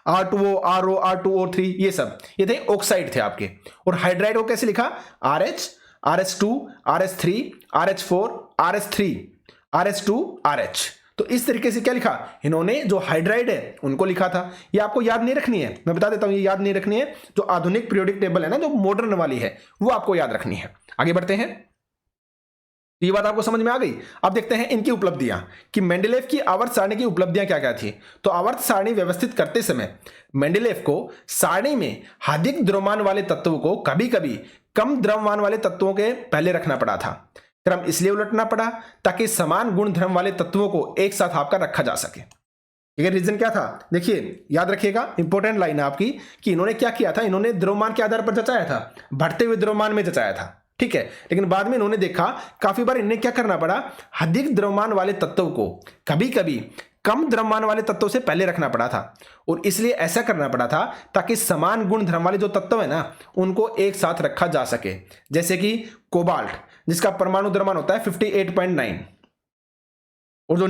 R2O, RO, R2O3, ये सब ये थे ऑक्साइड थे आपके। और हाइड्राइड को कैसे लिखा? RH, RH2, RH3, RH4, RH3, RH2, RH। तो इस तरीके से क्या लिखा इन्होंने? जो हाइड्राइड है उनको लिखा था। ये आपको याद नहीं रखनी है, मैं बता देता हूं, ये याद नहीं रखनी है। जो आधुनिक पीरियोडिक टेबल है ना, जो मॉडर्न वाली है, वो आपको याद रखनी है। आगे बढ़ते हैं, ये बात आपको समझ में आ गई। अब देखते हैं इनकी उपलब्धियां कि मेंडेलेव की आवर्त सारणी की उपलब्धियां क्या क्या थी। तो आवर्त सारणी व्यवस्थित करते समय मेंडेलेव को सारणी में अधिक द्रव्यमान वाले तत्वों को कभी कभी कम द्रव्यमान वाले तत्वों के पहले रखना पड़ा था। क्रम इसलिए उलटना पड़ा ताकि समान गुण धर्म वाले तत्वों को एक साथ आपका रखा जा सके। ठीक है, रीजन क्या था? देखिए, याद रखिएगा, इंपॉर्टेंट लाइन है आपकी कि इन्होंने क्या किया था? इन्होंने द्रव्यमान के आधार पर जचाया था, बढ़ते हुए द्रव्यमान में जचाया था। ठीक है, लेकिन बाद में इन्होंने देखा काफी बार इन्हें क्या करना पड़ा? अधिक द्रव्यमान वाले तत्वों को कभी कभी कम द्रव्यमान वाले तत्वों से पहले रखना पड़ा था। और इसलिए ऐसा करना पड़ा था ताकि समान गुण धर्म वाले जो तत्व है ना उनको एक साथ रखा जा सके। जैसे कि कोबाल्ट, जिसका परमाणु द्रव्यमान होता है 58.9, और जो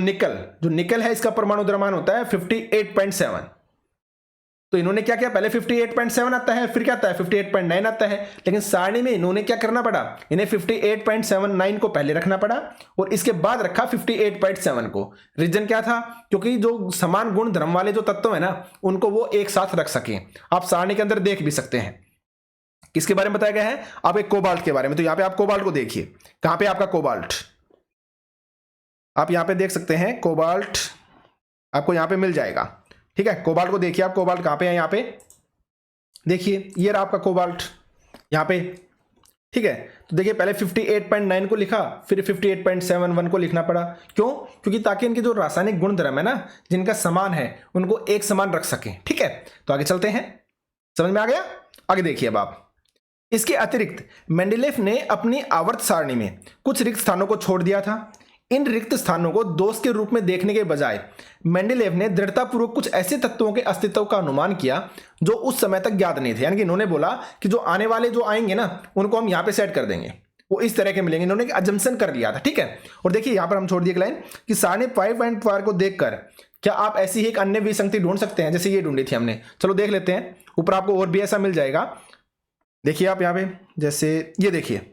निकल है इसका परमाणु द्रव्यमान होता है 58.7। तो इन्होंने क्या किया? पहले 58.7 आता है, फिर क्या आता है? 58.9 आता है। लेकिन सारणी में इन्होंने क्या करना पड़ा? इन्हें 58.79 को पहले रखना पड़ा और इसके बाद रखा 58.7 को। रीजन क्या था? क्योंकि जो समान गुण धर्म वाले जो तत्व है ना उनको वो एक साथ रख सके। आप सारणी के अंदर देख भी सकते हैं किसके बारे में बताया गया है? आप एक कोबाल्ट के बारे में। तो यहां पे आप कोबाल्ट को देखिए, कहां पे आपका कोबाल्ट, आप यहां पे देख सकते हैं कोबाल्ट आपको यहां पे मिल जाएगा। ठीक है, कोबाल्ट को देखिए आप, कोबाल्ट कहां पे है? यहां पे देखिए, ये रहा आपका कोबाल्ट यहां पे। ठीक है, तो देखिए पहले 58.9 को लिखा, फिर 58.71 को लिखना पड़ा। क्यों? क्योंकि ताकि इनके जो रासायनिक गुण धर्म है ना जिनका समान है उनको एक समान रख सके। ठीक है, तो आगे चलते हैं, समझ में आ गया? आगे देखिए अब आप, इसके अतिरिक्त मेंडेलेव ने अपनी आवर्त सारणी में कुछ रिक्त स्थानों को छोड़ दिया था। इन रिक्त स्थानों को दोष के रूप में देखने के बजाय मेंडेलेव ने दृढ़तापूर्वक कुछ ऐसे तत्वों के अस्तित्व का अनुमान किया जो उस समय तक ज्ञात नहीं थे। यानी कि इन्होंने बोला कि जो आने वाले जो आएंगे ना उनको हम यहाँ पे सेट कर देंगे, वो इस तरह के मिलेंगे। इन्होंने अजम्पशन कर लिया था। ठीक है, और देखिए यहाँ पर हम छोड़ दिए लाइन कि सारणी 5.4 को देखकर क्या आप ऐसी ही एक अन्य विसंगति ढूंढ सकते हैं? जैसे ये ढूंढी थी हमने, चलो देख लेते हैं। ऊपर आपको और भी ऐसा मिल जाएगा। देखिए आप यहाँ पे, जैसे ये देखिए,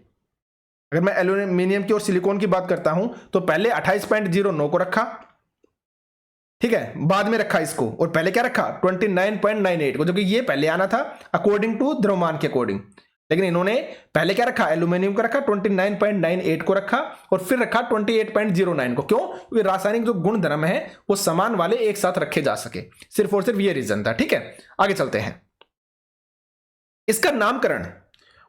अगर मैं एल्यूमिनियम की और सिलिकॉन की बात करता हूं तो पहले 28.09 को रखा, ठीक है, बाद में रखा इसको, और पहले क्या रखा? 29.98 को, जो कि ये पहले आना था अकॉर्डिंग टू द्रव्यमान के अकॉर्डिंग। लेकिन इन्होंने पहले क्या रखा? एल्यूमिनियम को रखा, 29.98 को रखा, और फिर रखा 28.09 को। क्यों? क्योंकि रासायनिक जो गुण धर्म है वो समान वाले एक साथ रखे जा सके, सिर्फ और सिर्फ ये रीजन था। ठीक है, आगे चलते हैं। इसका नामकरण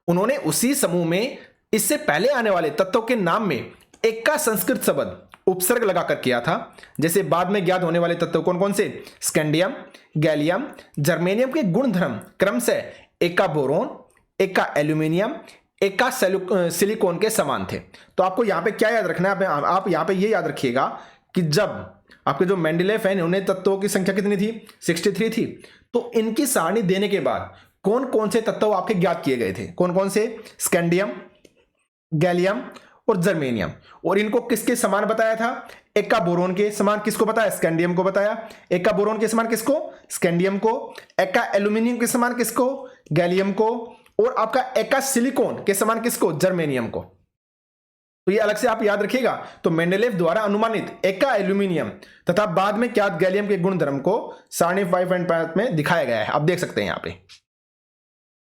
उन्होंने उसी समूह में इससे पहले आने वाले तत्वों के नाम में एक का संस्कृत शब्द उपसर्ग लगाकर किया था। जैसे बाद में ज्ञात होने वाले तत्व कौन कौन से? स्कैंडियम, गैलियम, जर्मेनियम के गुण धर्म क्रमशः एक का बोरोन, एक का एल्यूमिनियम, एक का सिलिकॉन के समान थे। तो आपको यहाँ पे क्या याद रखना है? आप यहाँ पे ये याद रखिएगा कि जब आपके जो मेंडेलेव है उन्हें तत्वों की संख्या कितनी थी? 63 थी। तो इनकी सारणी देने के बाद कौन कौन से तत्व आपके ज्ञात किए गए थे, कौन कौन से, स्कैंडियम, गैलियम और जर्मेनियम। और इनको किसके समान बताया था, एक का बोरोन के समान, किसको बताया, स्कैंडियम को बताया। एक का बोरोन के समान किसको, स्कैंडियम को। एक का एल्यूमिनियम के समान किसको, गैलियम को। और आपका एक का सिलिकॉन के समान किसको, जर्मेनियम को। तो ये अलग से आप याद रखिएगा। तो मेंडेलेव द्वारा अनुमानित एक का एल्यूमिनियम तथा बाद में ज्ञात गैलियम के गुणधर्म को सारणी 5.5 में दिखाया गया है, आप देख सकते हैं यहां पे।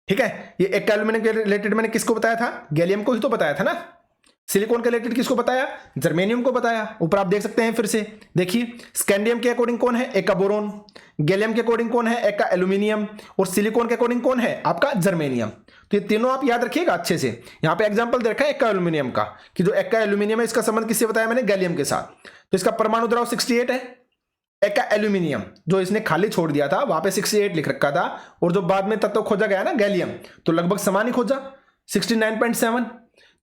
ठीक है, ये एक का एल्यूमिनियम के रिलेटेड मैंने किसको बताया था, गैलियम को ही तो बताया था ना। सिलिकॉन के रिलेटेड किसको बताया, जर्मेनियम को बताया। ऊपर आप देख सकते हैं फिर से, देखिए स्कैंडियम के अकॉर्डिंग कौन है, एक का बोरोन। गैलियम के अकॉर्डिंग कौन है, एक का एल्यूमिनियम। और सिलिकॉन के अकॉर्डिंग कौन है, आपका जर्मेनियम। तो ये तीनों आप याद रखिएगा अच्छे से। यहां पे एग्जांपल दे रखा है एक का एल्यूमिनियम का, कि जो एक का एल्यूमिनियम है इसका संबंध किससे बताया मैंने, गैलियम के साथ। तो इसका परमाणु द्रव्य 68 है। एक का एल्यूमिनियम जो इसने खाली छोड़ दिया था वहां पे 68 लिख रखा था, और जो बाद में तत्व खोजा गया ना गैलियम, तो लगभग समान ही खोजा 69.7।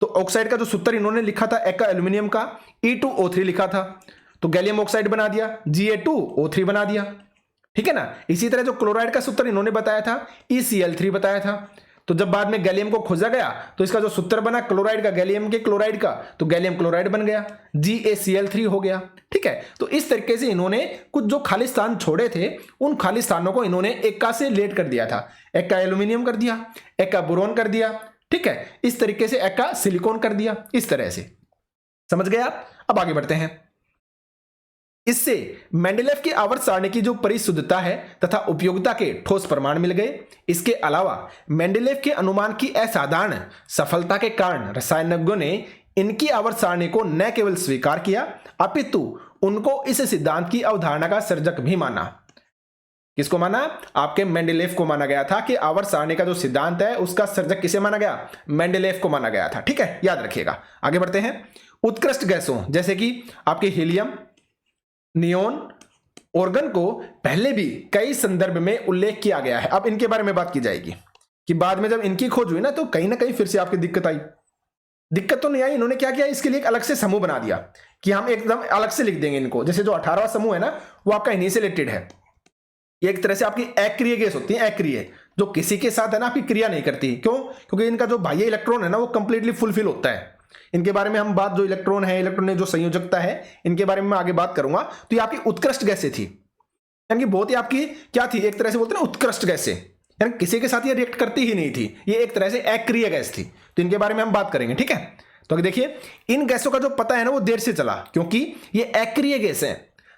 तो ऑक्साइड का जो सूत्र इन्होंने लिखा था एक का एल्यूमिनियम का, E2O3 लिखा था, तो गैलियम ऑक्साइड बना दिया, Ga2O3 बना दिया। ठीक है ना। इसी तरह जो क्लोराइड का सूत्र इन्होंने बताया था, ECl3 बताया था। तो जब बाद में गैलियम को खोजा गया तो इसका जो सूत्र बना क्लोराइड का, गैलियम के क्लोराइड का, तो गैलियम क्लोराइड बन गया, GaCl3 हो गया। ठीक है, तो इस तरीके से इन्होंने कुछ जो खाली स्थान छोड़े थे उन खाली स्थानों को इन्होंने एक का से लेट कर दिया था। एक का एल्यूमिनियम कर दिया, एक का बोरोन कर दिया, ठीक है, इस तरीके से एक का सिलिकॉन कर दिया, इस तरह से। समझ गए आप। अब आगे बढ़ते हैं। इससे मेंडेलेव की आवर्त सारणी की जो परिशुद्धता है तथा उपयोगिता के ठोस प्रमाण मिल गए। इसके अलावा मेंडेलेव के अनुमान की असाधारण सफलता के कारण रसायनज्ञों ने इनकी आवर्त सारणी को न केवल स्वीकार किया अपितु उनको इस सिद्धांत की अवधारणा का सर्जक भी माना। किसको माना, आपके मेंडेलेव को माना गया था कि आवर्त सारणी का जो सिद्धांत है उसका सर्जक किसे माना गया, मेंडेलेव को माना गया था। ठीक है, याद रखिएगा। आगे बढ़ते हैं। उत्कृष्ट गैसों जैसे कि आपके हीलियम, नियोन, ऑर्गन को पहले भी कई संदर्भ में उल्लेख किया गया है। अब इनके बारे में बात की जाएगी कि बाद में जब इनकी खोज हुई ना तो कहीं ना कहीं फिर से आपकी दिक्कत आई। दिक्कत तो नहीं आई, इन्होंने क्या किया, इसके लिए एक अलग से समूह बना दिया कि हम एकदम अलग से लिख देंगे इनको। जैसे जो 18वां समूह है ना वो आपका इन्हीं से रिलेटेड है। ये एक तरह से आपकी अक्रिय गैस होती है, अक्रिय, जो किसी के साथ है ना आपकी क्रिया नहीं करती। क्यों, क्योंकि इनका जो बाह्य इलेक्ट्रॉन है ना वो कंप्लीटली फुलफिल होता है। इनके बारे में हम बात, जो इलेक्ट्रॉन है, इलेक्ट्रॉन ने जो संयोजकता है, इनके बारे में मैं आगे बात करूंगा। तो ये आपकी उत्कृष्ट गैसें थी, यानी बहुत ही आपकी क्या थी, एक तरह से बोलते हैं ना उत्कृष्ट गैसें, यानी किसी के साथ ये रिएक्ट करती ही नहीं थी, ये एक तरह से अक्रिय गैस थी। तो इनके बारे में हम बात करेंगे। ठीक है, तो देखिए इन गैसों का जो पता है ना वो देर से चला, क्योंकि ये अक्रिय गैस है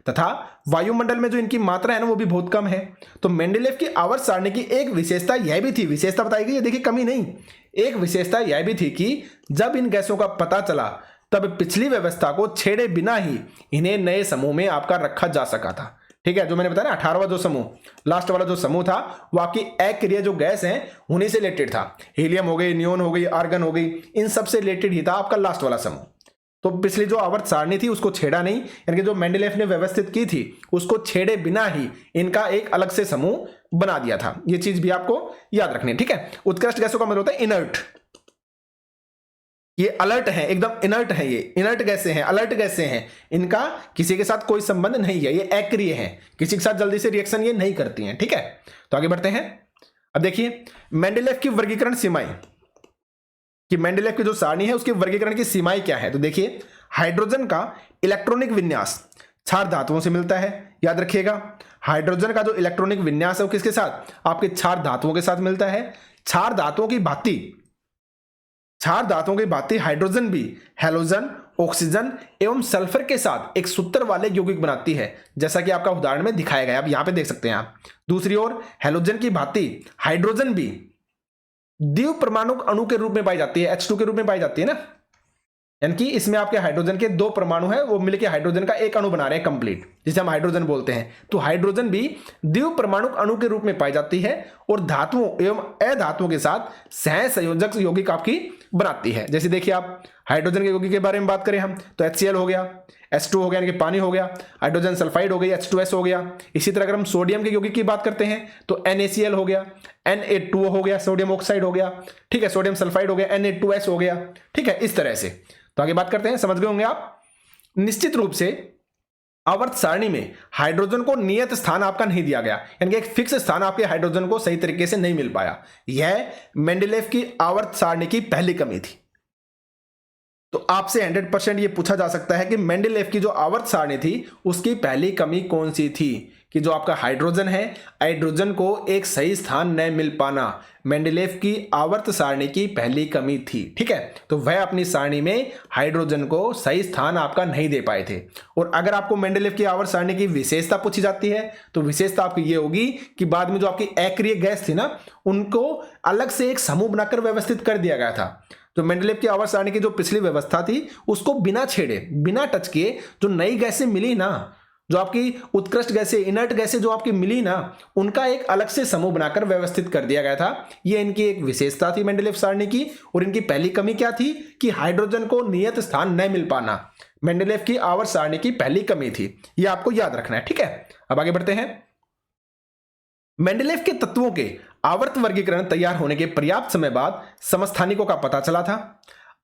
तथा वायुमंडल में जो इनकी मात्रा है ना वो भी बहुत कम है। तो मेंडेलेव की आवर्त सारणी की एक विशेषता यह भी थी, विशेषता बताई गई है, देखिए कमी नहीं, एक विशेषता यह भी थी कि जब इन गैसों का पता चला तब पिछली व्यवस्था को छेड़े बिना ही इन्हें नए समूह में आपका रखा जा सका था। ठीक है, जो मैंने बताया ना 18वां जो समूह, लास्ट वाला जो समूह था वो आपकी अक्रिय जो गैस है उन्हीं से रिलेटेड था। हीलियम हो गई, नियोन हो गई, आर्गन हो गई, इन सब से रिलेटेड ही था आपका लास्ट वाला समूह। तो पिछली जो आवर्त सारणी थी उसको छेड़ा नहीं, यानी कि जो मेंडेलेव ने व्यवस्थित की थी उसको छेड़े बिना ही इनका एक अलग से समूह बना दिया था। ये चीज भी आपको याद रखनी है। ठीक है, उत्कृष्ट गैसों का मतलब होता है इनर्ट, ये अलर्ट है, एकदम इनर्ट है, ये इनर्ट गैसें हैं, अलर्ट गैसें हैं, इनका किसी के साथ कोई संबंध नहीं है, ये अक्रिय है, किसी के साथ जल्दी से रिएक्शन ये नहीं करती हैं। ठीक है, तो आगे बढ़ते हैं। अब देखिए मेंडेलेव की वर्गीकरण सीमाएं, कि मेंडेलेव की जो सारणी है उसके वर्गीकरण की सीमाएं क्या है। तो देखिए हाइड्रोजन का इलेक्ट्रॉनिक विन्यास क्षार धातुओं से मिलता है, याद रखिएगा। हाइड्रोजन का जो इलेक्ट्रॉनिक विन्यास है वो किसके साथ, आपके क्षार धातुओं के साथ मिलता है। क्षार धातुओं की भांति हाइड्रोजन भी हैलोजन, ऑक्सीजन एवं सल्फर के साथ एक सूत्र वाले यौगिक बनाती है, जैसा कि आपका उदाहरण में दिखाया गया, आप यहां पे देख सकते हैं आप। दूसरी ओर हैलोजन की भांति हाइड्रोजन भी द्विव परमाणु अणु के रूप में पाई जाती है, H2 के रूप में पाई जाती है ना, यानी कि इसमें आपके हाइड्रोजन के दो परमाणु हैं वो मिलकर हाइड्रोजन का एक अणु बना रहे हैं कंप्लीट, जिसे हम हाइड्रोजन बोलते हैं। तो हाइड्रोजन भी द्विव परमाणु अणु के रूप में पाई जाती है और धातुओं एवं अधातुओं के साथ सह संयोजक यौगिक आपकी बनाती है। जैसे देखिए आप हाइड्रोजन के यौगिक के बारे में बात करें हम तो HCl हो गया, H2 हो गया यानी कि पानी हो गया, हाइड्रोजन सल्फाइड हो गई, H2S हो गया। इसी तरह अगर हम सोडियम के यौगिक की बात करते हैं तो NaCl हो गया, Na2O हो गया, सोडियम ऑक्साइड हो गया, ठीक है, सोडियम सल्फाइड हो गया, Na2S हो गया। ठीक है, इस तरह से। तो आगे बात करते हैं, समझ गए होंगे आप। निश्चित रूप से आवर्त सारणी में हाइड्रोजन को नियत स्थान आपका नहीं दिया गया, यानी कि एक फिक्स स्थान आपके हाइड्रोजन को सही तरीके से नहीं मिल पाया। यह मेंडेलेव की आवर्त सारणी की पहली कमी थी। तो आपसे 100% ये पूछा जा सकता है कि मेंडेलेव की जो आवर्त सारणी थी उसकी पहली कमी कौन सी थी, कि जो आपका हाइड्रोजन है, हाइड्रोजन को एक सही स्थान न मिल पाना मेंडेलेव की आवर्त सारणी की पहली कमी थी। ठीक है, तो वह अपनी सारणी में हाइड्रोजन को सही स्थान आपका नहीं दे पाए थे। और अगर आपको मेंडेलेव की आवर्त सारणी की विशेषता पूछी जाती है तो विशेषता आपकी ये होगी कि बाद में जो आपकी अक्रिय गैस थी ना, उनको अलग से एक समूह बनाकर व्यवस्थित कर दिया गया था। जो मेंडेलेव की आवर्त सारणी की जो पिछली व्यवस्था थी उसको बिना छेड़े, बिना टच किए जो नई गैसें मिली ना, जो आपकी उत्कृष्ट गैसें, इनर्ट गैसें जो आपकी मिली ना, उनका एक अलग से समूह बनाकर व्यवस्थित कर दिया गया था। ये इनकी एक विशेषता थी मेंडेलेव सारणी की। और इनकी पहली कमी क्या थी कि हाइड्रोजन को नियत स्थान न मिल पाना मेंडेलेव की आवर्त सारणी की पहली कमी थी। ये आपको याद रखना है। ठीक है, अब आगे बढ़ते हैं। मेंडेलेव के तत्वों के आवर्त वर्गीकरण तैयार होने के पर्याप्त समय बाद समस्थानिकों का पता चला था।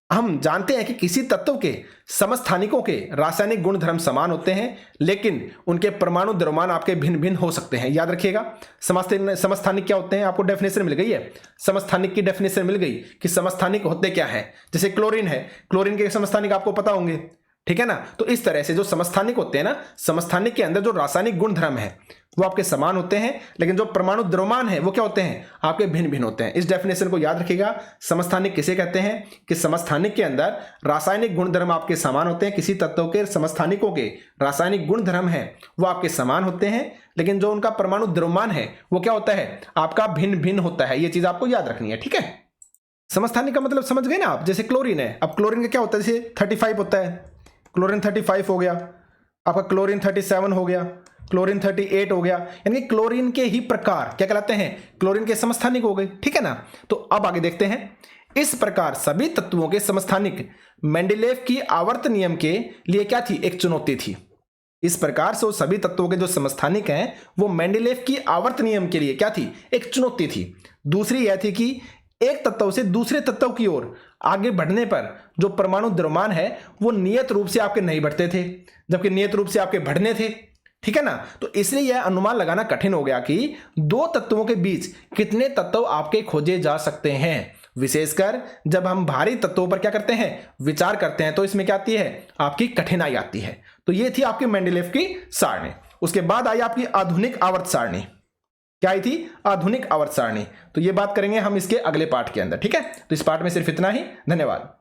हम जानते हैं कि किसी तत्व के समस्थानिकों के रासायनिक गुणधर्म समान होते हैं, लेकिन उनके परमाणु द्रव्यमान आपके भिन्न भिन्न हो सकते हैं। याद रखिएगा, समस्थानिक क्या होते हैं, आपको डेफिनेशन मिल गई है। समस्थानिक की डेफिनेशन मिल गई कि समस्थानिक होते क्या हैं। जैसे क्लोरीन है, क्लोरीन के समस्थानिक आपको पता होंगे। ठीक है ना, तो इस तरह से जो समस्थानिक होते हैं ना, समस्थानिक के अंदर जो रासायनिक गुणधर्म है वो आपके समान होते हैं, लेकिन जो परमाणु द्रव्यमान है वो क्या होते हैं, आपके भिन्न भिन्न होते हैं। इस डेफिनेशन को याद रखिएगा। समस्थानिक किसे कहते हैं कि समस्थानिक के अंदर रासायनिक गुणधर्म आपके समान होते हैं। किसी तत्व के समस्थानिकों के रासायनिक गुणधर्म है वो आपके समान होते हैं, लेकिन जो उनका परमाणु द्रव्यमान है वो क्या होता है, आपका भिन्न भिन्न होता है। ये चीज आपको याद रखनी है। ठीक है, समस्थानिक का मतलब समझ गए ना आप। जैसे क्लोरीन है, अब क्लोरीन का क्या होता है, जैसे 35 होता है, क्लोरीन 35 हो गया, आपका क्लोरीन 37 हो गया, क्लोरीन 38 हो गया, यानी कि क्लोरीन के ही प्रकार क्या कहलाते हैं, क्लोरीन के समस्थानिक हो गए। ठीक है ना, तो अब आगे देखते हैं। इस प्रकार सभी तत्वों के समस्थानिक मेंडेलेव की आवर्त नियम के लिए क्या थी, एक चुनौती थी। इस प्रकार से सभी तत्वों के जो समस्थानिक हैं वो मेंडेलेव की आवर्त नियम के लिए क्या थी, एक चुनौती थी। दूसरी यह थी कि एक तत्व से दूसरे तत्व की ओर आगे बढ़ने पर जो परमाणु द्रव्यमान है वो नियत रूप से आपके नहीं बढ़ते थे, जबकि नियत रूप से आपके बढ़ने थे। ठीक है ना, तो इसलिए यह अनुमान लगाना कठिन हो गया कि दो तत्वों के बीच कितने तत्व आपके खोजे जा सकते हैं। विशेषकर जब हम भारी तत्वों पर क्या करते हैं, विचार करते हैं, तो इसमें क्या आती है, आपकी कठिनाई आती है। तो ये थी आपकी मेंडेलेव की सारणी। उसके बाद आई आपकी आधुनिक आवर्त सारणी। क्या आई थी, आधुनिक आवर्त सारणी। तो ये बात करेंगे हम इसके अगले पार्ट के अंदर। ठीक है, तो इस पार्ट में सिर्फ इतना ही। धन्यवाद।